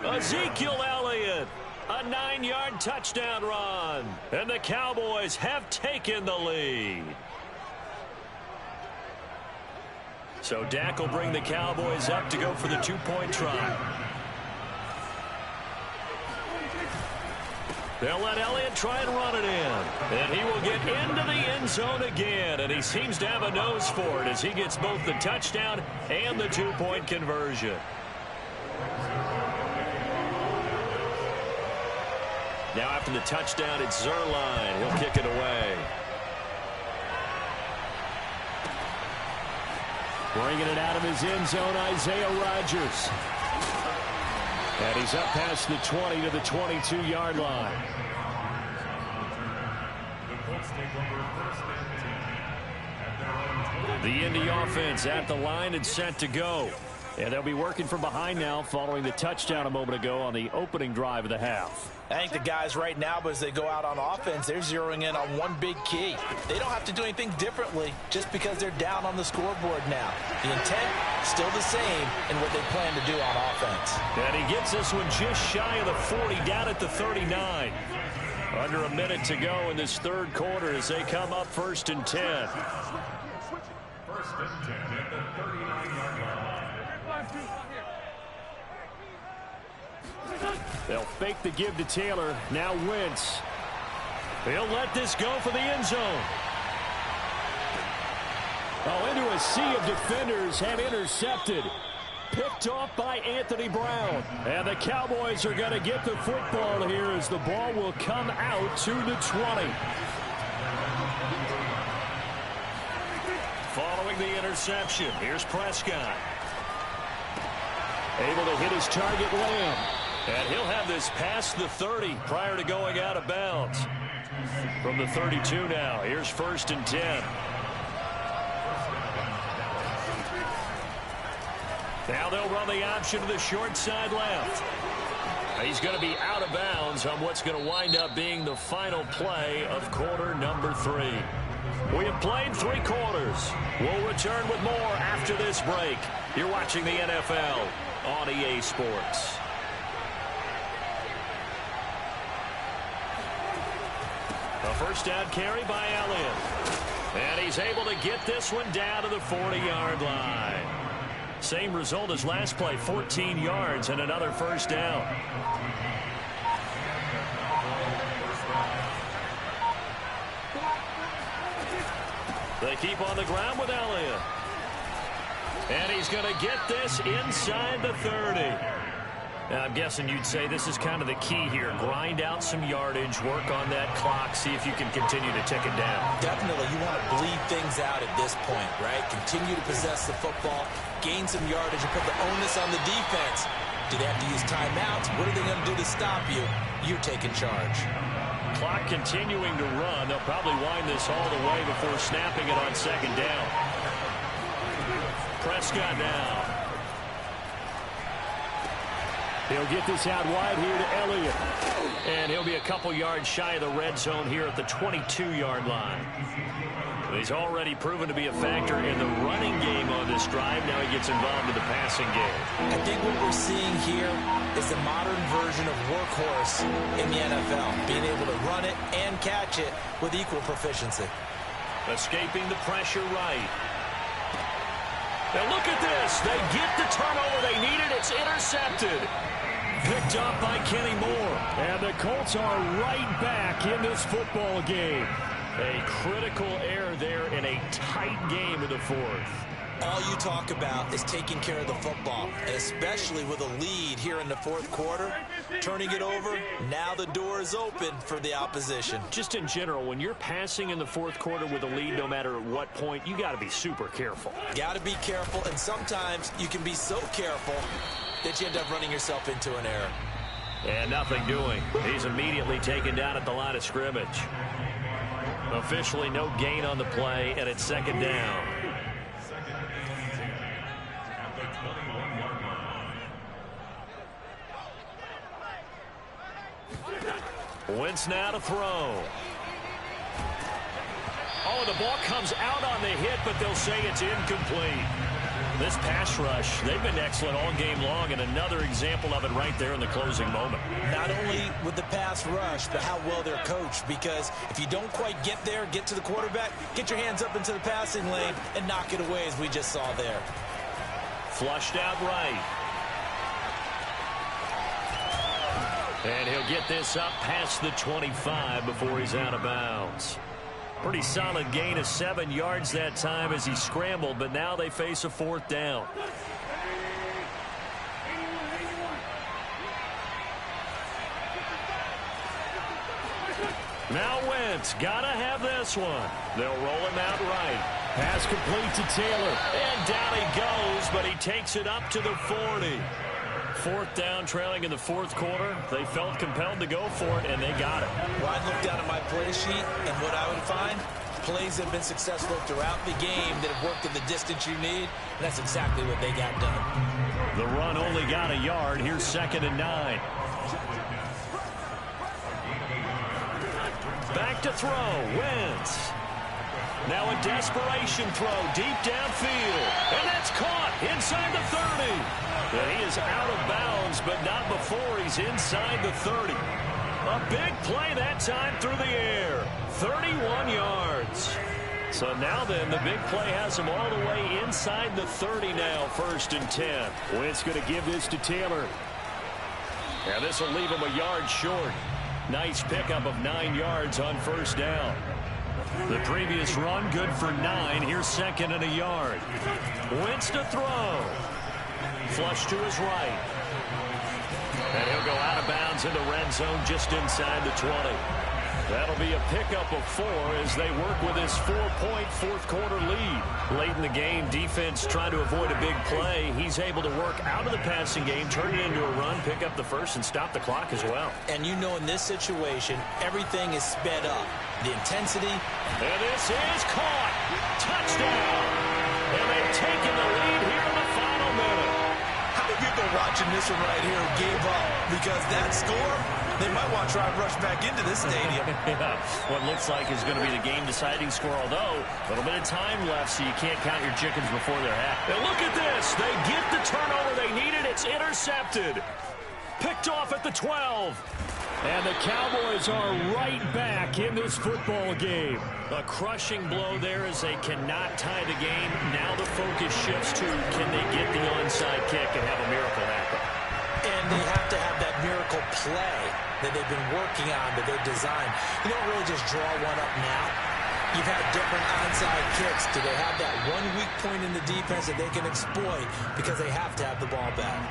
Ezekiel Elliott, a 9-yard touchdown run. And the Cowboys have taken the lead. So Dak will bring the Cowboys up to go for the 2-point try. They'll let Elliott try and run it in. And he will get into the end zone again. And he seems to have a nose for it as he gets both the touchdown and the 2-point conversion. Now after the touchdown, it's Zerline. He'll kick it away. Bringing it out of his end zone, Isaiah Rodgers. And he's up past the 20 to the 22-yard line. The Indy offense at the line and set to go. And they'll be working from behind now following the touchdown a moment ago on the opening drive of the half. I think the guys right now, as they go out on offense, they're zeroing in on one big key. They don't have to do anything differently just because they're down on the scoreboard now. The intent, still the same in what they plan to do on offense. And he gets this one just shy of the 40, down at the 39. Under a minute to go in this third quarter as they come up 1st and 10. 1st and 10 at the 39-yard line. They'll fake the give to Taylor. Now Wentz. He'll let this go for the end zone. Oh, into a sea of defenders and intercepted. Picked off by Anthony Brown. And the Cowboys are going to get the football here as the ball will come out to the 20. Following the interception, here's Prescott. Able to hit his target, Lamb. And he'll have this past the 30 prior to going out of bounds. From the 32 now, here's 1st and 10. Now they'll run the option to the short side left. He's going to be out of bounds on what's going to wind up being the final play of quarter number 3. We have played 3 quarters. We'll return with more after this break. You're watching the NFL on EA Sports. A first down carry by Elliott. And he's able to get this one down to the 40-yard line. Same result as last play, 14 yards and another first down. They keep on the ground with Elliott. And he's going to get this inside the 30. Now, I'm guessing you'd say this is kind of the key here. Grind out some yardage, work on that clock, see if you can continue to tick it down. Definitely, you want to bleed things out at this point, right? Continue to possess the football, gain some yardage, and put the onus on the defense. Do they have to use timeouts? What are they going to do to stop you? You're taking charge. Clock continuing to run. They'll probably wind this all the way before snapping it on second down. Prescott now. He'll get this out wide here to Elliott. And he'll be a couple yards shy of the red zone here at the 22-yard line. He's already proven to be a factor in the running game on this drive. Now he gets involved in the passing game. I think what we're seeing here is the modern version of workhorse in the NFL. Being able to run it and catch it with equal proficiency. Escaping the pressure right. Now look at this. They get the turnover they needed. It's intercepted. Picked up by Kenny Moore. And the Colts are right back in this football game. A critical error there in a tight game in the fourth. All you talk about is taking care of the football, and especially with a lead here in the fourth quarter, turning it over, now the door is open for the opposition. Just in general, when you're passing in the fourth quarter with a lead, no matter at what point, you got to be super careful. Got to be careful, and sometimes you can be so careful that you end up running yourself into an error. And nothing doing. He's immediately taken down at the line of scrimmage. Officially no gain on the play, and it's second down. Wentz now to throw. Oh, the ball comes out on the hit, but they'll say it's incomplete. This pass rush, they've been excellent all game long, and another example of it right there in the closing moment. Not only with the pass rush, but how well they're coached, because if you don't quite get there, get to the quarterback, get your hands up into the passing lane and knock it away, as we just saw there. Flushed out right. And he'll get this up past the 25 before he's out of bounds. Pretty solid gain of 7 yards that time as he scrambled, but now they face a 4th down. Now Wentz, gotta have this one. They'll roll him out right. Pass complete to Taylor. And down he goes, but he takes it up to the 40. 4th down, trailing in the 4th quarter. They felt compelled to go for it, and they got it. Well, I'd look down at my play sheet, and what I would find, plays that have been successful throughout the game that have worked at the distance you need, and that's exactly what they got done. The run only got a yard. Here's 2nd and 9. Back to throw. Wentz. Now a desperation throw deep downfield. And that's caught inside the 30. And he is out of bounds, but not before he's inside the 30. A big play that time through the air. 31 yards. So now then, the big play has him all the way inside the 30 now, 1st and 10. Wentz going to give this to Taylor. And this will leave him a yard short. Nice pickup of 9 yards on 1st down. The previous run, good for 9. Here's 2nd and a yard. Wentz to throw. Flush to his right. And he'll go out of bounds in the red zone just inside the 20. That'll be a pickup of 4 as they work with his 4-point 4th quarter lead. Late in the game, defense trying to avoid a big play. He's able to work out of the passing game, turn it into a run, pick up the first, and stop the clock as well. And you know in this situation, everything is sped up. The intensity. And this is caught. Touchdown. And they've taken the lead here in the final minute. How many people watching this one right here gave up? Because that score, they might want to try and rush back into this stadium. Yeah, what looks like is going to be the game-deciding score, although a little bit of time left, so you can't count your chickens before they're hatched. And look at this. They get the turnover they needed. It's intercepted. Picked off at the 12. And the Cowboys are right back in this football game. A crushing blow there as they cannot tie the game. Now the focus shifts to can they get the onside kick and have a miracle happen. And they have to have that miracle play that they've been working on, that they've designed. You don't really just draw one up now. You've had different onside kicks. Do they have that one weak point in the defense that they can exploit because they have to have the ball back?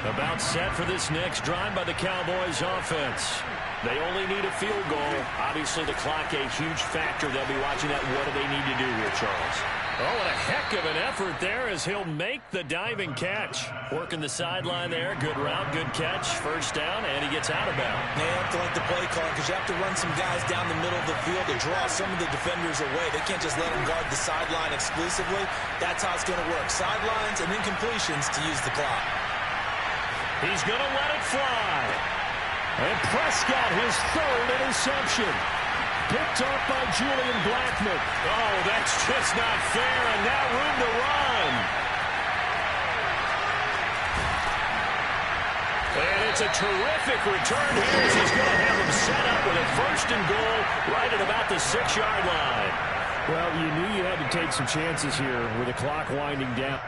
About set for this next drive by the Cowboys offense. They only need a field goal. Obviously, the clock a huge factor. They'll be watching that. What do they need to do here, Charles? Oh, what a heck of an effort there as he'll make the diving catch. Working the sideline there. Good route, good catch. 1st down, and he gets out of bounds. They have to like the play call because you have to run some guys down the middle of the field to draw some of the defenders away. They can't just let them guard the sideline exclusively. That's how it's going to work. Sidelines and then completions to use the clock. He's going to let it fly. And Prescott, his 3rd interception. Picked up by Julian Blackmon. Oh, that's just not fair, and now room to run. And it's a terrific return here as he's going to have him set up with a 1st and goal right at about the 6-yard line. Well, you knew you had to take some chances here with the clock winding down.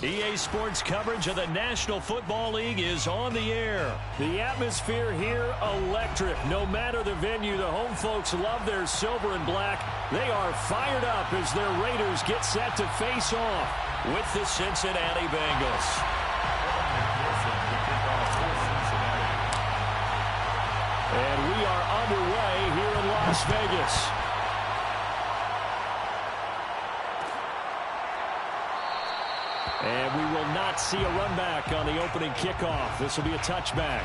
EA Sports coverage of the National Football League is on the air. The atmosphere here, electric. No matter the venue, the home folks love their silver and black. They are fired up as their Raiders get set to face off with the Cincinnati Bengals. And we are underway here in Las Vegas. And we will not see a run back on the opening kickoff. This will be a touchback.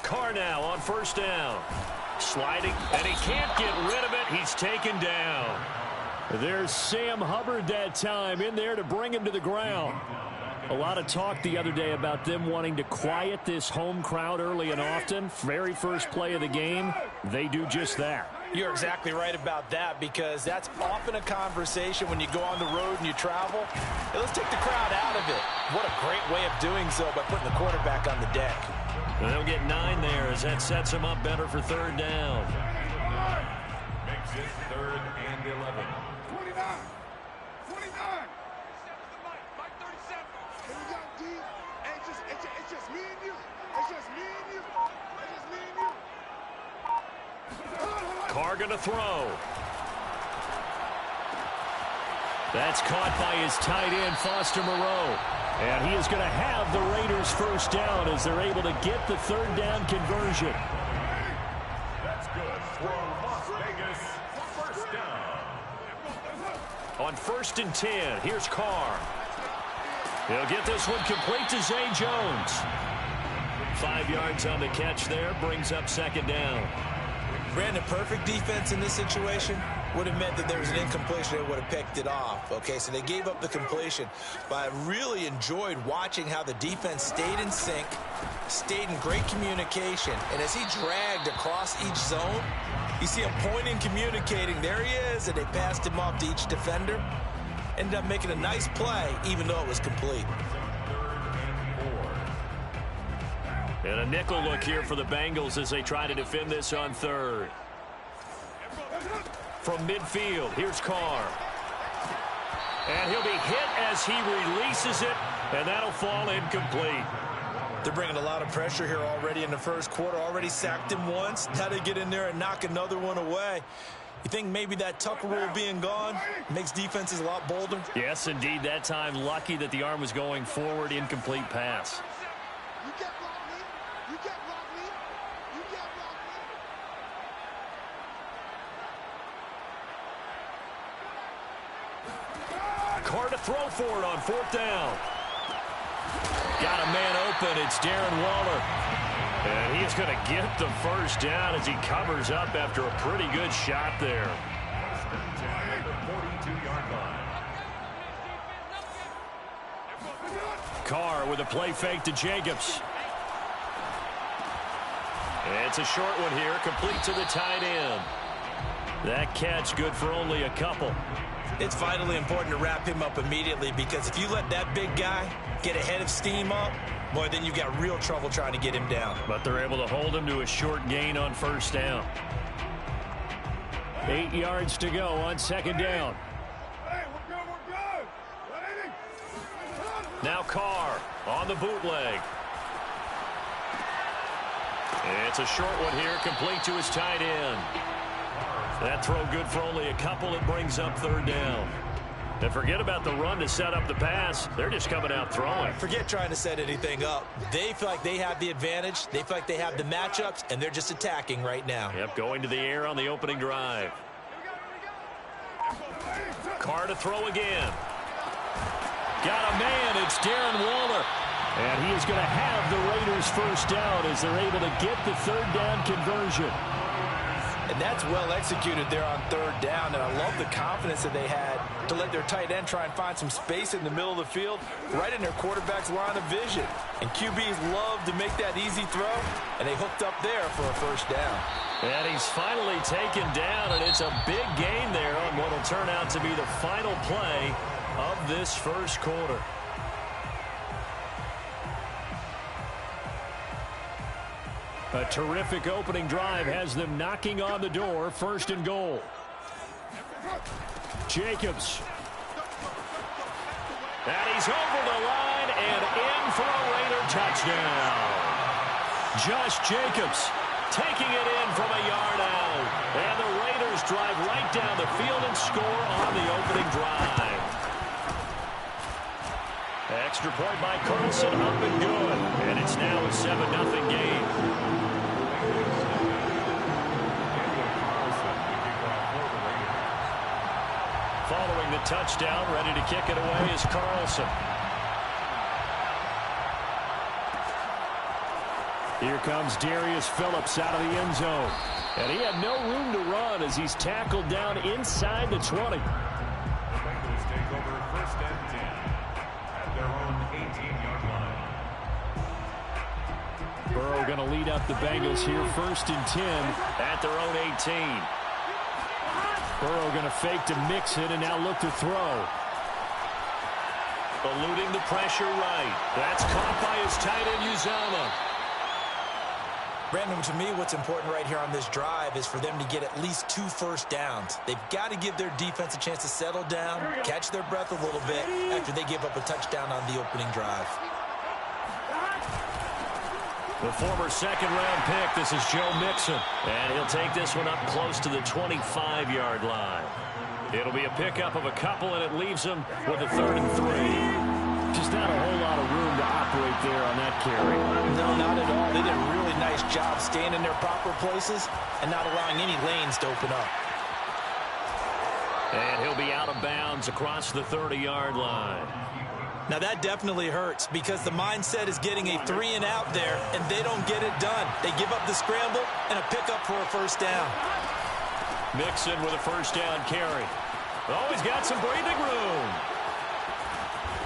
Carr now on first down. Sliding, and he can't get rid of it. He's taken down. There's Sam Hubbard that time in there to bring him to the ground. A lot of talk the other day about them wanting to quiet this home crowd early and often. Very first play of the game, they do just that. You're exactly right about that, because that's often a conversation when you go on the road and you travel. Hey, let's take the crowd out of it. What a great way of doing so by putting the quarterback on the deck. And they'll get 9 there as that sets them up better for third down. Makes it 3rd and 11. 29. 29. Mike 37. Here we go, D. Hey, it's just me and you. It's just me and you. It's just me and you. Carr going to throw. That's caught by his tight end, Foster Moreau. And he is going to have the Raiders first down as they're able to get the third down conversion. That's good for Las Vegas. First down. On 1st and 10, here's Carr. He'll get this one complete to Zay Jones. 5 yards on the catch there, brings up second down. Brandon, perfect defense in this situation would have meant that there was an incompletion. They would have picked it off. Okay, so they gave up the completion. But I really enjoyed watching how the defense stayed in sync, stayed in great communication. And as he dragged across each zone, you see him pointing, communicating. There he is, and they passed him off to each defender. Ended up making a nice play, even though it was complete. And a nickel look here for the Bengals as they try to defend this on third. From midfield, here's Carr. And he'll be hit as he releases it, and that'll fall incomplete. They're bringing a lot of pressure here already in the first quarter. Already sacked him once. Now they get in there and knock another one away. You think maybe that Tucker rule being gone makes defenses a lot bolder? Yes, indeed. That time, lucky that the arm was going forward, incomplete pass. You get Rodney. You get Rodney. You get Rodney. Carr to throw for it on 4th down. Got a man open. It's Darren Waller. And he's going to get the first down as he covers up after a pretty good shot there. 42-yard line. Carr with a play fake to Jacobs. It's a short one here, complete to the tight end. That catch good for only a couple. It's vitally important to wrap him up immediately, because if you let that big guy get ahead of steam up, boy, then you've got real trouble trying to get him down. But they're able to hold him to a short gain on 1st down. 8 yards to go on 2nd down. Hey, we're good. Now Carr on the bootleg. It's a short one here, complete to his tight end. That throw good for only a couple. It brings up 3rd down. And forget about the run to set up the pass. They're just coming out throwing. Forget trying to set anything up. They feel like they have the advantage. They feel like they have the matchups, and they're just attacking right now. Yep, going to the air on the opening drive. Carr to throw again. Got a man. It's Darren Waller. And he is going to have the Raiders first down as they're able to get the 3rd down conversion. And that's well executed there on third down. And I love the confidence that they had to let their tight end try and find some space in the middle of the field, right in their quarterback's line of vision. And QBs love to make that easy throw, and they hooked up there for a first down. And he's finally taken down, and it's a big gain there on what will turn out to be the final play of this first quarter. A terrific opening drive has them knocking on the door, first and goal. Jacobs. And he's over the line and in for a Raider touchdown. Josh Jacobs taking it in from a yard out. And the Raiders drive right down the field and score on the opening drive. Extra point by Carlson, up and good. And it's now a 7-0 game. Following the touchdown, ready to kick it away is Carlson. Here comes Darius Phillips out of the end zone. And he had no room to run as he's tackled down inside the 20. The Bengals take over first and 10 at their own 18-yard line. Burrow going to lead up the Bengals here, first and 10 At their own 18. Burrow going to fake to mix it and now look to throw. Eluding the pressure right. That's caught by his tight end, Uzomah. Brandon, to me, what's important right here on this drive is for them to get at least 2 first downs. They've got to give their defense a chance to settle down, catch their breath a little bit after they give up a touchdown on the opening drive. The former second-round pick, this is Joe Mixon. And he'll take this one up close to the 25-yard line. It'll be a pickup of a couple, and it leaves him with a 3rd and 3. Just not a whole lot of room to operate there on that carry. No, not at all. They did a really nice job staying in their proper places and not allowing any lanes to open up. And he'll be out of bounds across the 30-yard line. Now, that definitely hurts because the mindset is getting a 3-and-out there, and they don't get it done. They give up the scramble and a pickup for a first down. Mixon with a first down carry. Oh, he's got some breathing room.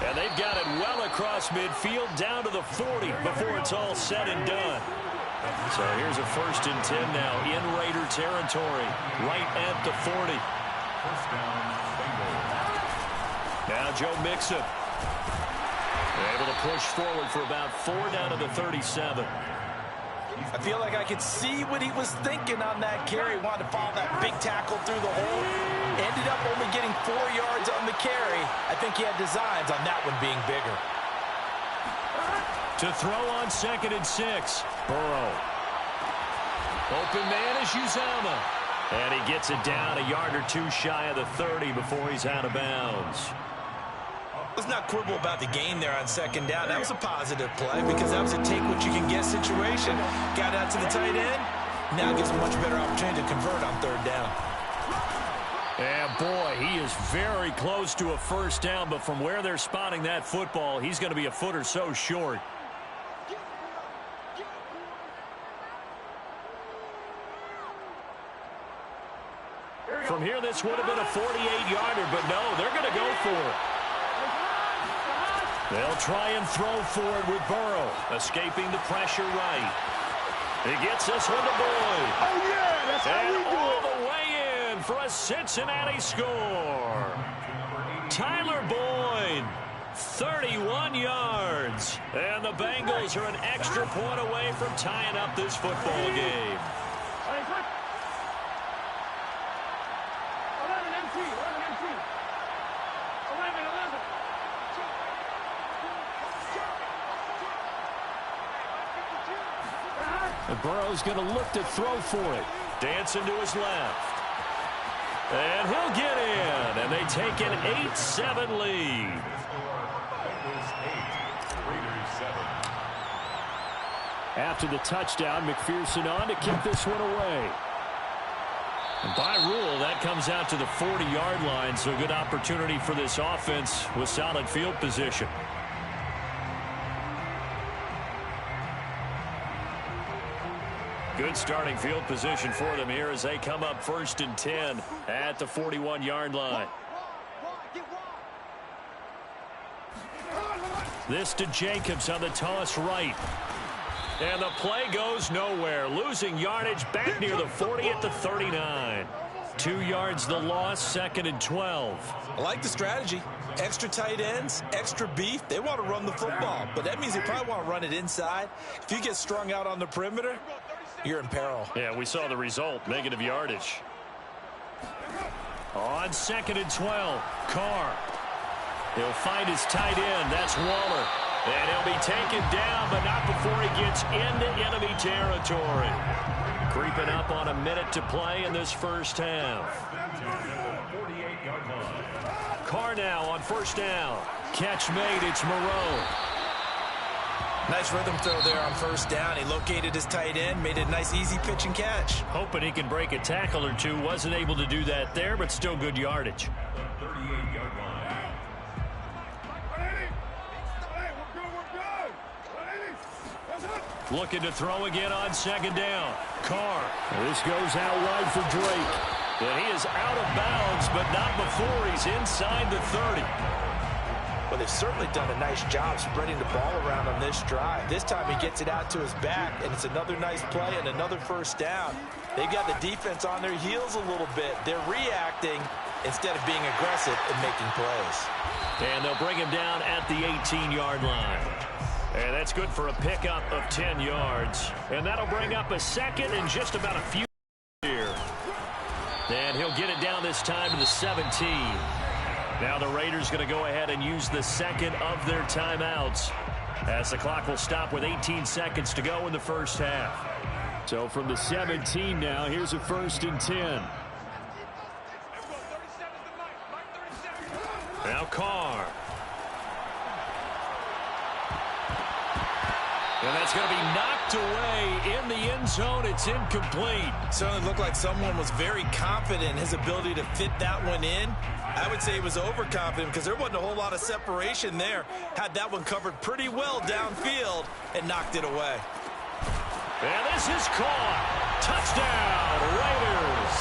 And they've got it well across midfield down to the 40 before it's all said and done. So here's a 1st and 10 now in Raider territory, right at the 40. First down, Bengals. Now Joe Mixon. Able to push forward for about 4 down to the 37. I feel like I could see what he was thinking on that carry. Wanted to follow that big tackle through the hole. Ended up only getting 4 yards on the carry. I think he had designs on that one being bigger. To throw on 2nd and 6. Burrow. Open man is Uzomah. And he gets it down a yard or 2 shy of the 30 before he's out of bounds. Let's not quibble about the gain there on 2nd down. That was a positive play because that was a take-what-you-can-get situation. Got out to the tight end. Now gives a much better opportunity to convert on 3rd down. And, boy, he is very close to a first down, but from where they're spotting that football, he's going to be a foot or so short. From here, this would have been a 48-yarder, but no, they're going to go for it. They'll try and throw for it with Burrow, escaping the pressure right. He gets this one to Boyd. Oh, yeah, that's how we And do all it. the way in for a Cincinnati score. Tyler Boyd, 31 yards. And the Bengals are an extra point away from tying up this football game. 11 MT. 11. And Burrow's going to look to throw for it. Dancing to his left. And he'll get in. And they take an 8-7 lead. Bengals 8, Raiders 7. After the touchdown, McPherson on to kick this one away. And by rule, that comes out to the 40-yard line, so good opportunity for this offense with solid field position. Good starting field position for them here as they come up 1st and 10 at the 41-yard line. This to Jacobs on the toss right. And the play goes nowhere. Losing yardage back near the 40 at the 39. 2 yards the loss, 2nd and 12. I like the strategy. Extra tight ends, extra beef. They want to run the football, but that means they probably want to run it inside. If you get strung out on the perimeter, you're in peril. Yeah, we saw the result, negative yardage. On 2nd and 12, Carr. He'll find his tight end. That's Waller. And he'll be taken down, but not before he gets into enemy territory. Creeping up on a minute to play in this first half. Carr now on 1st down. Catch made. It's Moreau. Nice rhythm throw there on 1st down. He located his tight end, made it a nice easy pitch and catch. Hoping he can break a tackle or two. Wasn't able to do that there, but still good yardage. Looking to throw again on 2nd down. Carr. This goes out wide for Drake. And he is out of bounds, but not before he's inside the 30. Well, they've certainly done a nice job spreading the ball around on this drive. This time he gets it out to his back, and it's another nice play and another 1st down. They've got the defense on their heels a little bit. They're reacting instead of being aggressive and making plays. And they'll bring him down at the 18-yard line. And that's good for a pickup of 10 yards. And that'll bring up a 2nd and just about a few here. And he'll get it down this time to the 17. Now the Raiders going to go ahead and use the 2nd of their timeouts as the clock will stop with 18 seconds to go in the first half. So from the 17 now, here's a 1st and 10. Now Carr. And that's going to be knocked away in the end zone. It's incomplete. Certainly looked like someone was very confident in his ability to fit that one in. I would say he was overconfident because there wasn't a whole lot of separation there. Had that one covered pretty well downfield and knocked it away. And this is caught. Touchdown, Raiders.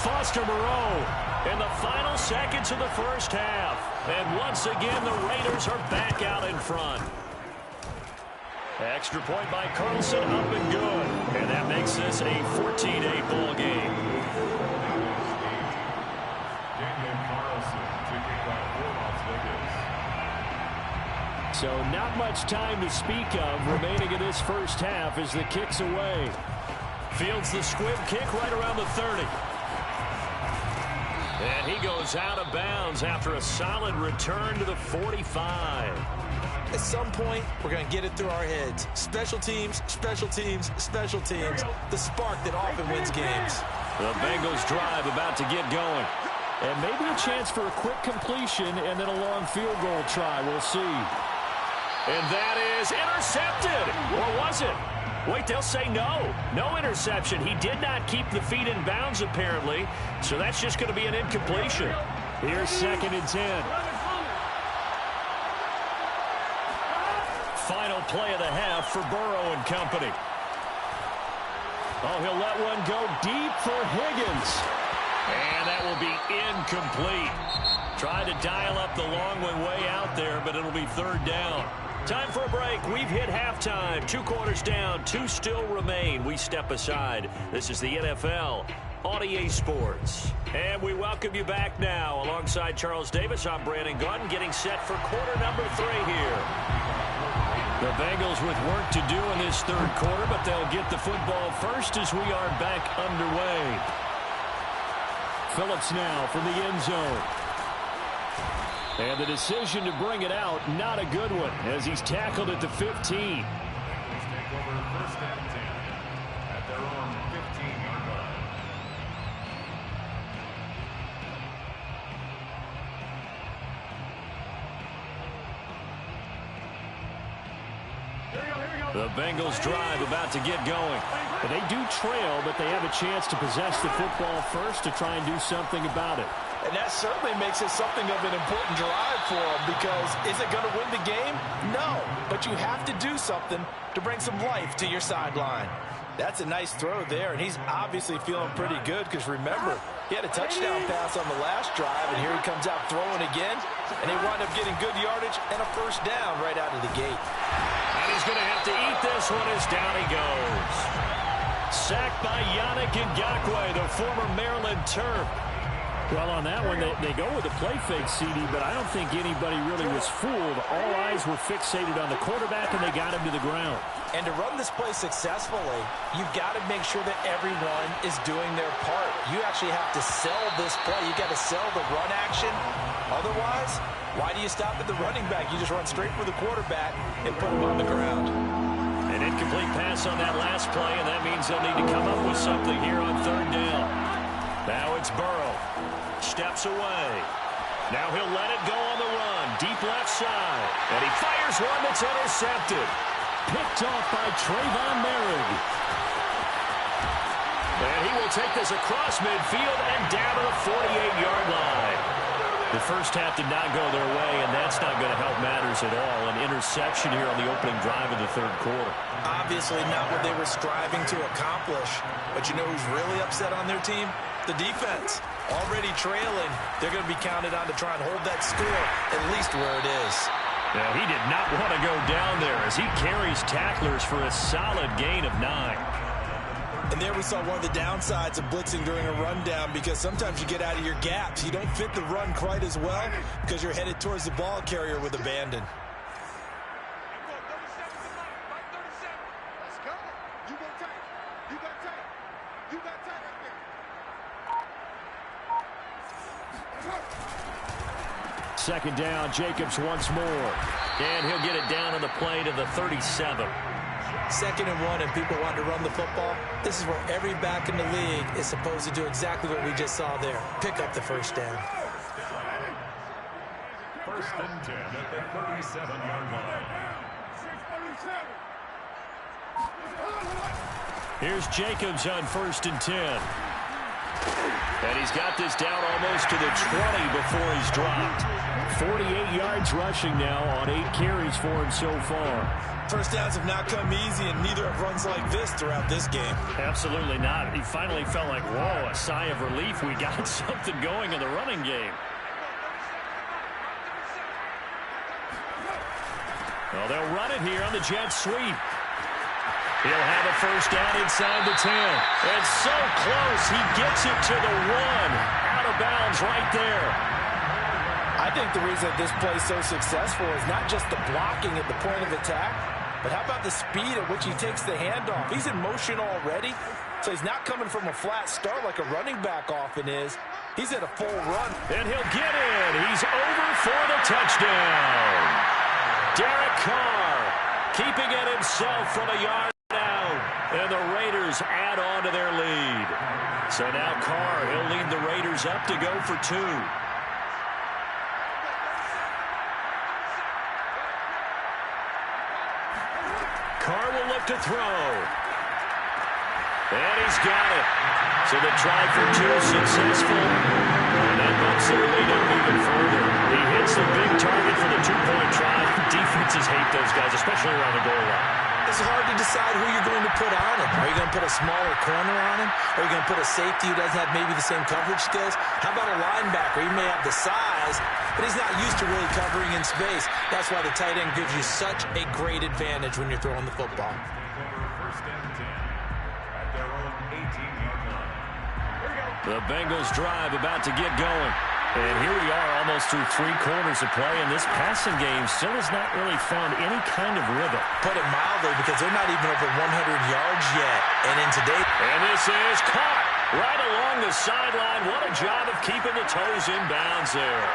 Foster Moreau in the final seconds of the first half. And once again, the Raiders are back out in front. Extra point by Carlson, up and good. And that makes this a 14-8 ball game. So not much time to speak of remaining in this first half as the kick's away. Fields the squib kick right around the 30. And he goes out of bounds after a solid return to the 45. At some point, we're going to get it through our heads. Special teams, special teams, special teams. The spark that often wins games. The Bengals drive about to get going. And maybe a chance for a quick completion and then a long field goal try. We'll see. And that is intercepted. Or was it? Wait, they'll say no. No interception. He did not keep the feet in bounds, apparently. So that's just going to be an incompletion. Here's 2nd and 10. Final play of the half for Burrow and company. Oh, he'll let one go deep for Higgins. And that will be incomplete. Tried to dial up the long one way out there, but it'll be 3rd down. Time for a break. We've hit halftime. 2 quarters down. 2 still remain. We step aside. This is the NFL on EA Sports. And we welcome you back now. Alongside Charles Davis, I'm Brandon Gunn, getting set for quarter number 3 here. The Bengals with work to do in this 3rd quarter, but they'll get the football first as we are back underway. Phillips now from the end zone. And the decision to bring it out, not a good one, as he's tackled at the 15. The Bengals drive about to get going. And they do trail, but they have a chance to possess the football first to try and do something about it. And that certainly makes it something of an important drive for them, because is it going to win the game? No, but you have to do something to bring some life to your sideline. That's a nice throw there, and he's obviously feeling pretty good because, remember, he had a touchdown pass on the last drive, and here he comes out throwing again, and they wind up getting good yardage and a first down right out of the gate. And he's going to have to eat this one as down he goes. Sacked by Yannick Ngakoue, the former Maryland Terp. Well, on that one, they go with a play fake, CD, but I don't think anybody really was fooled. All eyes were fixated on the quarterback, and they got him to the ground. And to run this play successfully, you've got to make sure that everyone is doing their part. You actually have to sell this play. You've got to sell the run action. Otherwise, why do you stop at the running back? You just run straight for the quarterback and put him on the ground. An incomplete pass on that last play, and that means they'll need to come up with something here on third down. Now it's Burrow. Steps away. Now he'll let it go on the run. Deep left side. And he fires one that's intercepted. Picked off by Trayvon Merrick. And he will take this across midfield and down to the 48-yard line. The first half did not go their way, and that's not going to help matters at all. An interception here on the opening drive of the third quarter. Obviously not what they were striving to accomplish. But you know who's really upset on their team? The defense. Already trailing. They're going to be counted on to try and hold that score at least where it is. Now, he did not want to go down there as he carries tacklers for a solid gain of 9. And there we saw one of the downsides of blitzing during a rundown, because sometimes you get out of your gaps. You don't fit the run quite as well because you're headed towards the ball carrier with abandon. Let's go. You go tight. You got tight. You got tight right there. Second down, Jacobs once more. And he'll get it down on the play to the 37. 2nd and 1, and people want to run the football. This is where every back in the league is supposed to do exactly what we just saw there. Pick up the first down. First and 10 at the 37-yard line. Here's Jacobs on 1st and 10. And he's got this down almost to the 20 before he's dropped. 48 yards rushing now on 8 carries for him so far. First downs have not come easy, and neither have runs like this throughout this game. Absolutely not. He finally felt like, whoa, a sigh of relief. We got something going in the running game. Well, they'll run it here on the jet sweep. He'll have a first down inside the 10. And so close, he gets it to the 1. Out of bounds right there. I think the reason this play is so successful is not just the blocking at the point of attack, but how about the speed at which he takes the handoff? He's in motion already, so he's not coming from a flat start like a running back often is. He's at a full run. And he'll get in. He's over for the touchdown. Derek Carr keeping it himself from a yard out. And the Raiders add on to their lead. So now Carr, he'll lead the Raiders up to go for 2. Carr will look to throw. And he's got it. So the try for 2 successful. And that bumps their lead up even further. He hits the big target for the 2-point try. Defenses hate those guys, especially around the goal line. It's hard to decide who you're going to put on him. Are you going to put a smaller corner on him? Are you going to put a safety who doesn't have maybe the same coverage skills? How about a linebacker? He may have the size, but he's not used to really covering in space. That's why the tight end gives you such a great advantage when you're throwing the football. First and 10 at their own 18-yard line. The Bengals drive about to get going. And here we are almost through 3 quarters of play, and this passing game still has not really found any kind of rhythm. Put it mildly, because they're not even over 100 yards yet. And in today... And this is caught right along the sideline. What a job of keeping the toes in bounds there.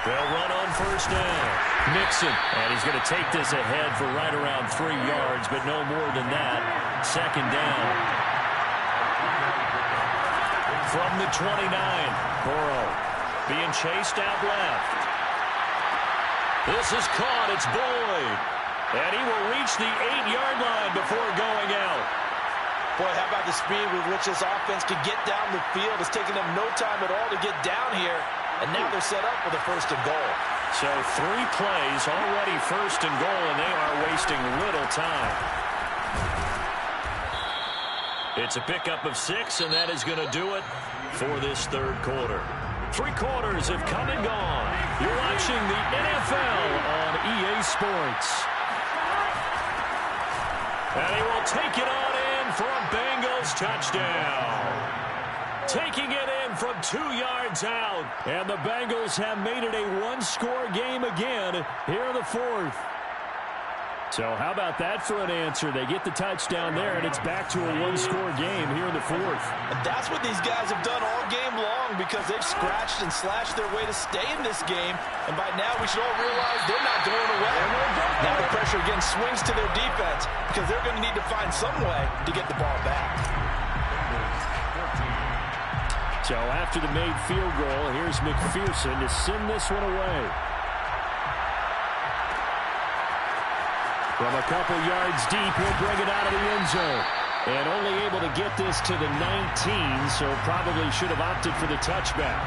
They'll run on first down. Mixon, and he's going to take this ahead for right around 3 yards, but no more than that. Second down. From the 29, Burrow being chased out left. This is caught. It's Boyd. And he will reach the 8-yard line before going out. Boy, how about the speed with which this offense could get down the field? It's taking them no time at all to get down here. and now they're set up with a 1st and goal. So 3 plays, already 1st and goal, and they are wasting little time. It's a pickup of 6, and that is going to do it for this 3rd quarter. 3 quarters have come and gone. You're watching the NFL on EA Sports. And he will take it on in for a Bengals touchdown. Taking it in from 2 yards out. And the Bengals have made it a 1-score game again here in the 4th. So how about that for an answer? They get the touchdown there, and it's back to a 1-score game here in the 4th. And that's what these guys have done all game long because they've scratched and slashed their way to stay in this game. And by now, we should all realize they're not going away. Now the pressure again swings to their defense because they're going to need to find some way to get the ball back. So after the made field goal, here's McPherson to send this one away. From a couple yards deep, he'll bring it out of the end zone. And only able to get this to the 19, so probably should have opted for the touchback.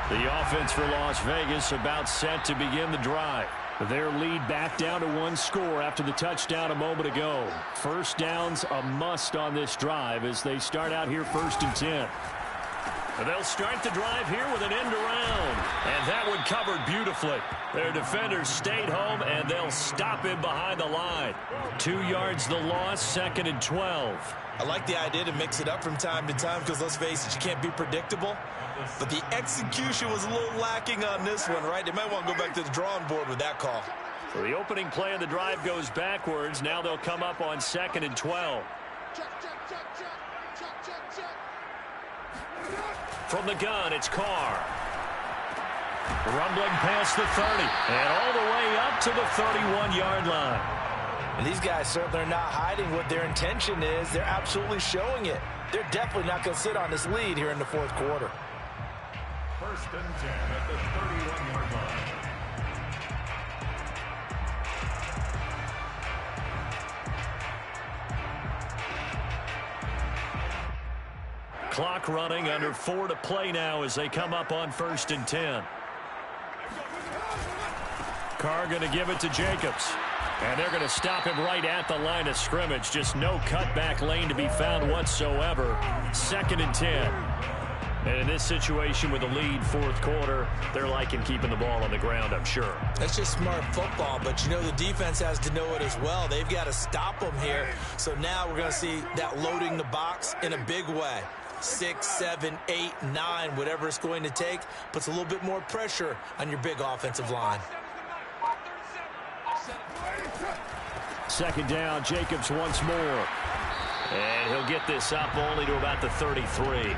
The offense for Las Vegas about set to begin the drive. Their lead back down to 1 score after the touchdown a moment ago. 1st downs a must on this drive as they start out here 1st and 10. They'll start the drive here with an end around. And that one covered beautifully. Their defenders stayed home, and they'll stop him behind the line. 2 yards the loss, 2nd and 12. I like the idea to mix it up from time to time because, let's face it, you can't be predictable. But the execution was a little lacking on this one, right? They might want to go back to the drawing board with that call. So the opening play of the drive goes backwards. Now they'll come up on 2nd and 12. From the gun, it's Carr. Rumbling past the 30 and all the way up to the 31-yard line. And these guys certainly are not hiding what their intention is. They're absolutely showing it. They're definitely not going to sit on this lead here in the 4th quarter. 1st and 10 at the 31-yard line. Clock running, under 4 to play now as they come up on 1st and 10. Carr going to give it to Jacobs. And they're going to stop him right at the line of scrimmage. Just no cutback lane to be found whatsoever. 2nd and 10. And in this situation with the lead 4th quarter, they're liking keeping the ball on the ground, I'm sure. That's just smart football, but you know the defense has to know it as well. They've got to stop them here. So now we're going to see that loading the box in a big way. 6, 7, 8, 9, whatever it's going to take, puts a little bit more pressure on your big offensive line. 2nd down, Jacobs once more. And he'll get this up only to about the 33.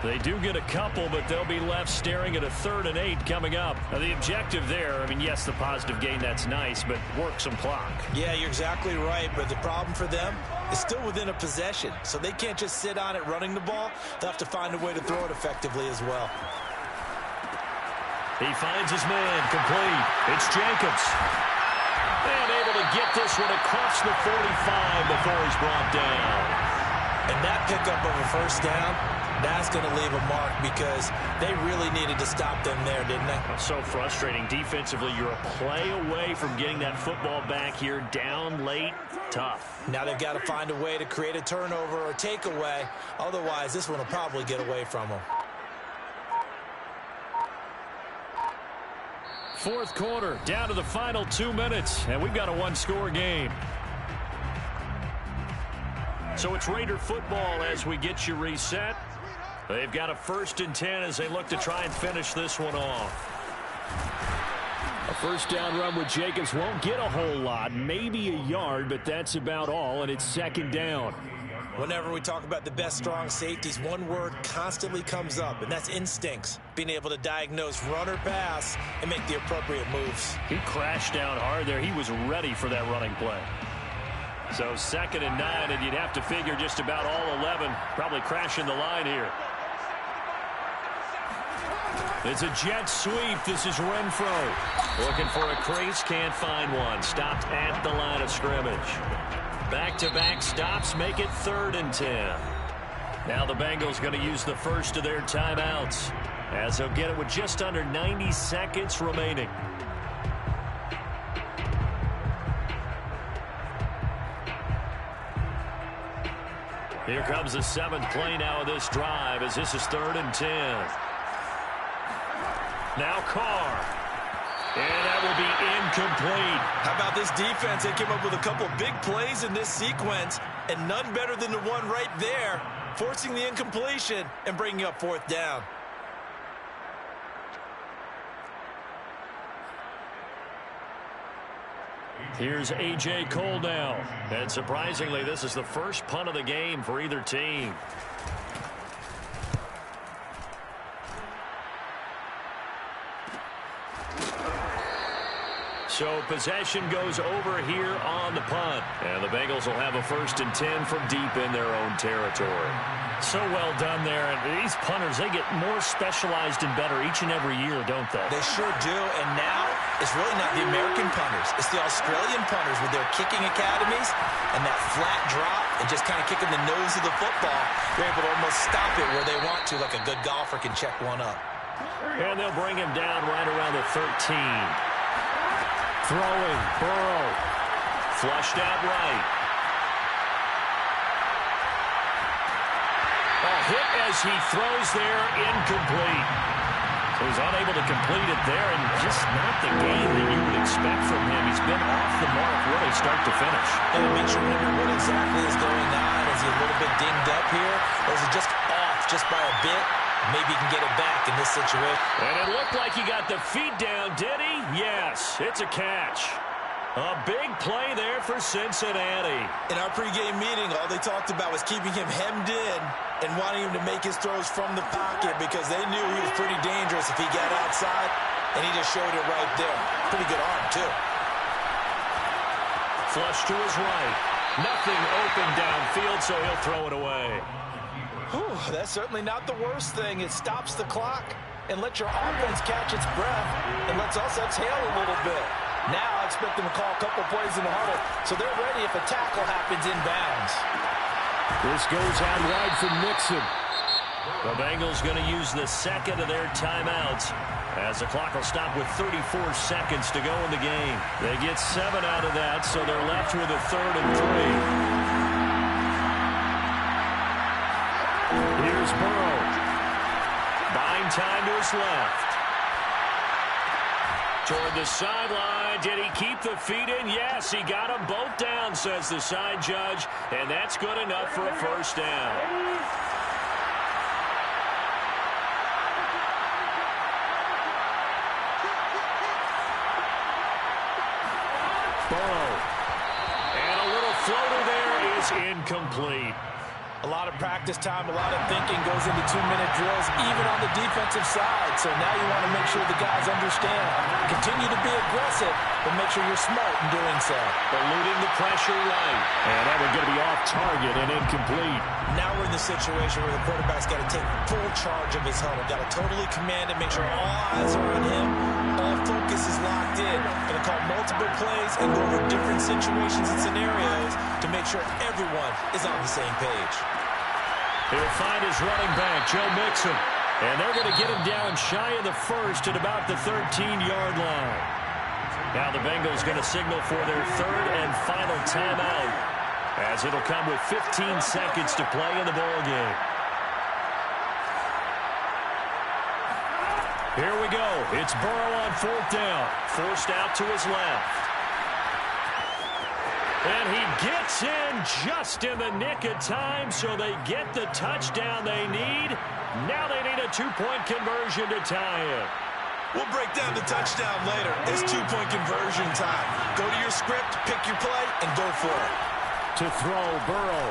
They do get a couple, but they'll be left staring at a 3rd and 8 coming up. Now, the objective there, I mean, yes, the positive gain, that's nice, but work some clock. Yeah, you're exactly right, but the problem for them is still within a possession, so they can't just sit on it running the ball. They'll have to find a way to throw it effectively as well. He finds his man, complete. It's Jacobs. And able to get this one across the 45 before he's brought down. And that pickup of a 1st down, that's going to leave a mark because they really needed to stop them there, didn't they? So frustrating. Defensively, you're a play away from getting that football back here, down late, tough. Now they've got to find a way to create a turnover or takeaway. Otherwise, this one will probably get away from them. 4th quarter, down to the final 2 minutes, and we've got a 1-score game. So it's Raider football as we get you reset. They've got a 1st and 10 as they look to try and finish this one off. A 1st down run with Jacobs won't get a whole lot, maybe a yard, but that's about all, and it's 2nd down. Whenever we talk about the best strong safeties, one word constantly comes up, and that's instincts. Being able to diagnose run or pass and make the appropriate moves. He crashed down hard there. He was ready for that running play. So 2nd and 9, and you'd have to figure just about all 11 probably crashing the line here. It's a jet sweep. This is Renfro. Looking for a crease, can't find one. Stopped at the line of scrimmage. Back-to-back stops make it 3rd and 10. Now the Bengals going to use the first of their timeouts, as they'll get it with just under 90 seconds remaining. Here comes the 7th play now of this drive, as this is 3rd and 10. Now Carr. And that will be incomplete. How about this defense? They came up with a couple of big plays in this sequence, and none better than the one right there, forcing the incompletion and bringing up 4th down. Here's A.J. Cole now. And surprisingly, this is the first punt of the game for either team. So possession goes over here on the punt. And the Bengals will have a 1st and 10 from deep in their own territory. So well done there. And these punters, they get more specialized and better each and every year, don't they? They sure do. And now it's really not the American punters. It's the Australian punters with their kicking academies and that flat drop and just kind of kicking the nose of the football. They're able to almost stop it where they want to, like a good golfer can check one up. And they'll bring him down right around the 13. Throwing, Burrow. Flushed out right. A hit as he throws there, incomplete. So he's unable to complete it there, and just not the game that you would expect from him. He's been off the mark really start to finish. And it makes you wonder what exactly is going on. Is he a little bit dinged up here? Or is it just off just by a bit? Maybe he can get it back in this situation. And it looked like he got the feet down, did he? Yes, it's a catch. A big play there for Cincinnati. In our pregame meeting, all they talked about was keeping him hemmed in and wanting him to make his throws from the pocket because they knew he was pretty dangerous if he got outside, and he just showed it right there. Pretty good arm, too. Flush to his right. Nothing open downfield, so he'll throw it away. Whew, that's certainly not the worst thing. It stops the clock and lets your offense catch its breath and lets us exhale a little bit. Now I expect them to call a couple plays in the huddle, so they're ready if a tackle happens inbounds. This goes out wide for Mixon. The Bengals going to use the 2nd of their timeouts, as the clock will stop with 34 seconds to go in the game. They get 7 out of that, so they're left with a 3rd and 3. Here's Burrow. Buying time to his left. Toward the sideline. Did he keep the feet in? Yes, he got them both down, says the side judge. And that's good enough for a 1st down. Burrow. And a little floater there is incomplete. A lot of practice time, a lot of thinking goes into 2-minute drills, even on the defensive side. So now you want to make sure the guys understand. Continue to be aggressive, but make sure you're smart in doing so. Eluding the pressure right. And that one's going to be off target and incomplete. Now we're in the situation where the quarterback's got to take full charge of his huddle. Got to totally command it, make sure all eyes are on him. All focus is locked in. Going to call multiple plays and go over different situations and scenarios to make sure everyone is on the same page. He'll find his running back, Joe Mixon. And they're going to get him down shy of the 1st at about the 13-yard line. Now the Bengals going to signal for their 3rd and final timeout, as it'll come with 15 seconds to play in the ballgame. Here we go. It's Burrow on 4th down. Forced out to his left. And he gets in just in the nick of time, so they get the touchdown they need. Now they need a 2-point conversion to tie it. We'll break down the touchdown later. It's 2-point conversion time. Go to your script, pick your play, and go for it. To throw, Burrow.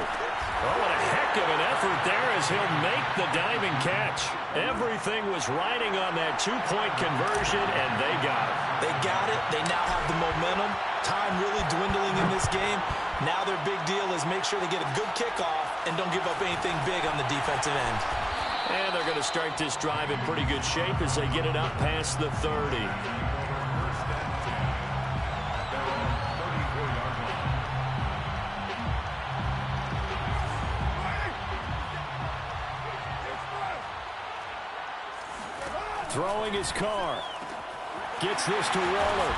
Oh, what a heck of an effort there as he'll make the diving catch. Everything was riding on that 2-point conversion, and they got it. They got it. They now have the momentum. Time really dwindling in this game. Now their big deal is make sure they get a good kickoff and don't give up anything big on the defensive end. And they're going to start this drive in pretty good shape as they get it up past the 30. Throwing his car. Gets this to Waller.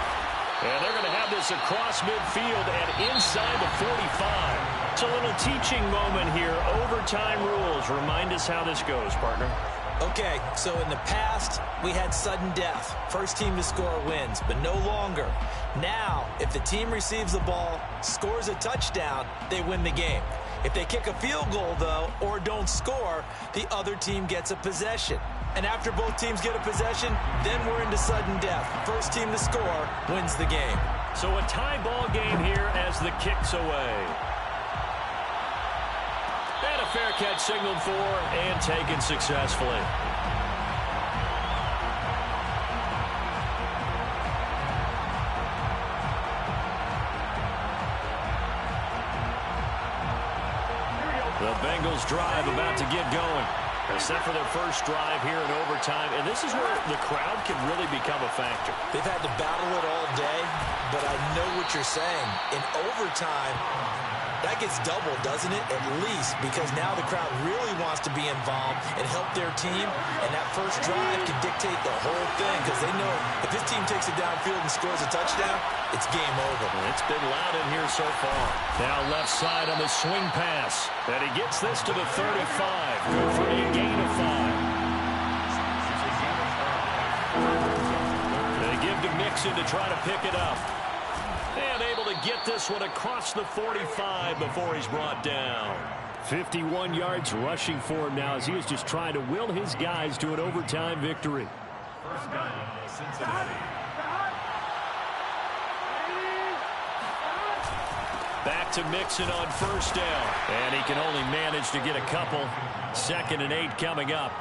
And they're going to have this across midfield and inside the 45. It's a little teaching moment here. Overtime rules. Remind us how this goes, partner. Okay, so in the past, we had sudden death. First team to score wins, but no longer. Now, if the team receives the ball, scores a touchdown, they win the game. If they kick a field goal, though, or don't score, the other team gets a possession. And after both teams get a possession, then we're into sudden death. First team to score wins the game. So a tie ball game here as the kick's away. And a fair catch signaled for and taken successfully. The Bengals drive about to get going. Except for their first drive here in overtime. And this is where the crowd can really become a factor. They've had to battle it all day, but I know what you're saying. In overtime, that gets doubled, doesn't it? At least, because now the crowd really wants to be involved and help their team. And that first drive can dictate the whole thing because they know if this team takes it downfield and scores a touchdown, it's game over. It's been loud in here so far. Now left side on the swing pass. And he gets this to the 35. Good for a gain of 5. They give to Mixon to try to pick it up. And able to get this one across the 45 before he's brought down. 51 yards rushing for him now as he was just trying to will his guys to an overtime victory. First down, Cincinnati. Back to Mixon on first down. And he can only manage to get a couple. 2nd and 8 coming up.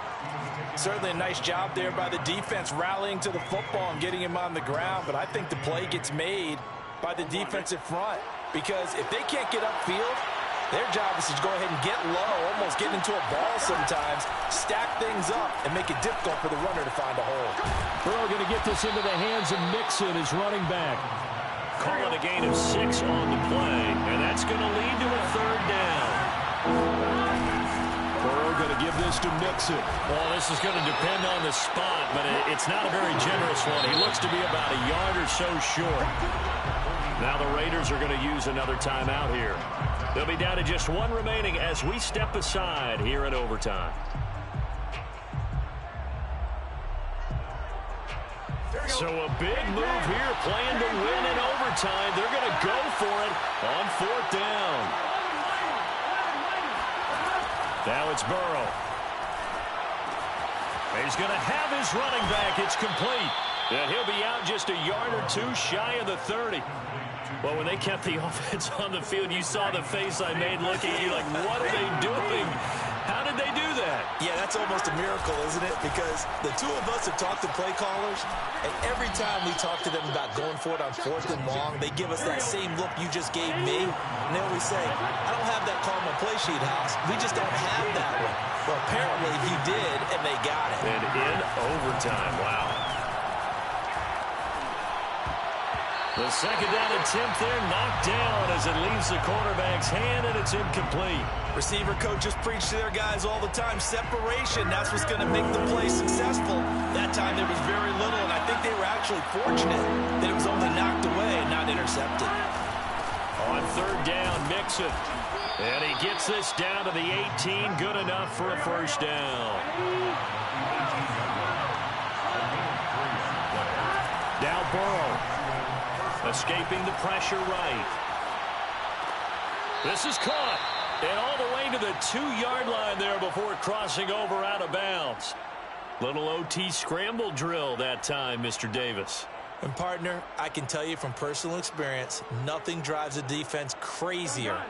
Certainly a nice job there by the defense rallying to the football and getting him on the ground. But I think the play gets made by the defensive front. Because if they can't get upfield, their job is to go ahead and get low, almost get into a ball sometimes, stack things up, and make it difficult for the runner to find a hole. Burrow going to get this into the hands of Mixon, his running back. Calling a gain of 6 on the play, and that's going to lead to a 3rd down. Burrow going to give this to Mixon. Well, this is going to depend on the spot, but it's not a very generous one. He looks to be about a yard or so short. Now the Raiders are going to use another timeout here. They'll be down to just 1 remaining as we step aside here in overtime. So a big move here, playing to win in overtime. They're going to go for it on 4th down. Now it's Burrow. He's going to have his running back. It's complete. And he'll be out just a yard or 2 shy of the 30. Well, when they kept the offense on the field, you saw the face I made looking at you like, what are they doing? How did they do that? Yeah, that's almost a miracle, isn't it? Because the two of us have talked to play callers, and every time we talk to them about going for it on 4th and long, they give us that same look you just gave me. And they always say, I don't have that call on my play sheet, House. We just don't have that one. Well, apparently he did, and they got it. And in overtime, wow. The 2nd down attempt there knocked down as it leaves the quarterback's hand, and it's incomplete. Receiver coaches preach to their guys all the time, separation, that's what's going to make the play successful. That time there was very little, and I think they were actually fortunate that it was only knocked away and not intercepted. On 3rd down, Mixon. And he gets this down to the 18, good enough for a 1st down. Now Burrow. Escaping the pressure right. This is caught. And all the way to the 2-yard line there before crossing over out of bounds. Little OT scramble drill that time, Mr. Davis. And, partner, I can tell you from personal experience, nothing drives a defense crazier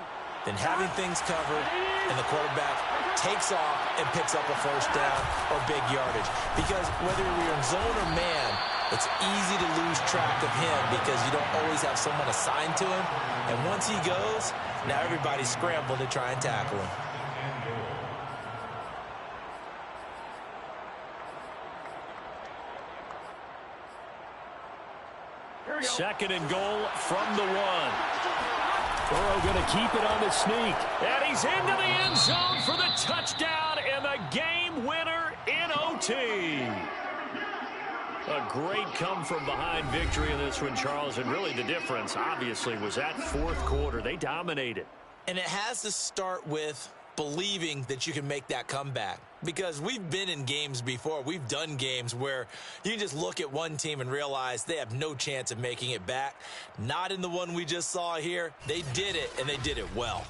than having things covered and the quarterback takes off and picks up a 1st down or big yardage. Because whether you're in zone or man, it's easy to lose track of him because you don't always have someone assigned to him. And once he goes, now everybody's scrambling to try and tackle him. Second and goal from the 1. Burrow going to keep it on the sneak. And he's into the end zone for the touchdown and the game winner in OT. A great come-from-behind victory in this one, Charles, and really the difference, obviously, was that fourth quarter. They dominated. And it has to start with believing that you can make that comeback. Because we've been in games before. We've done games where you can just look at one team and realize they have no chance of making it back. Not in the one we just saw here. They did it, and they did it well.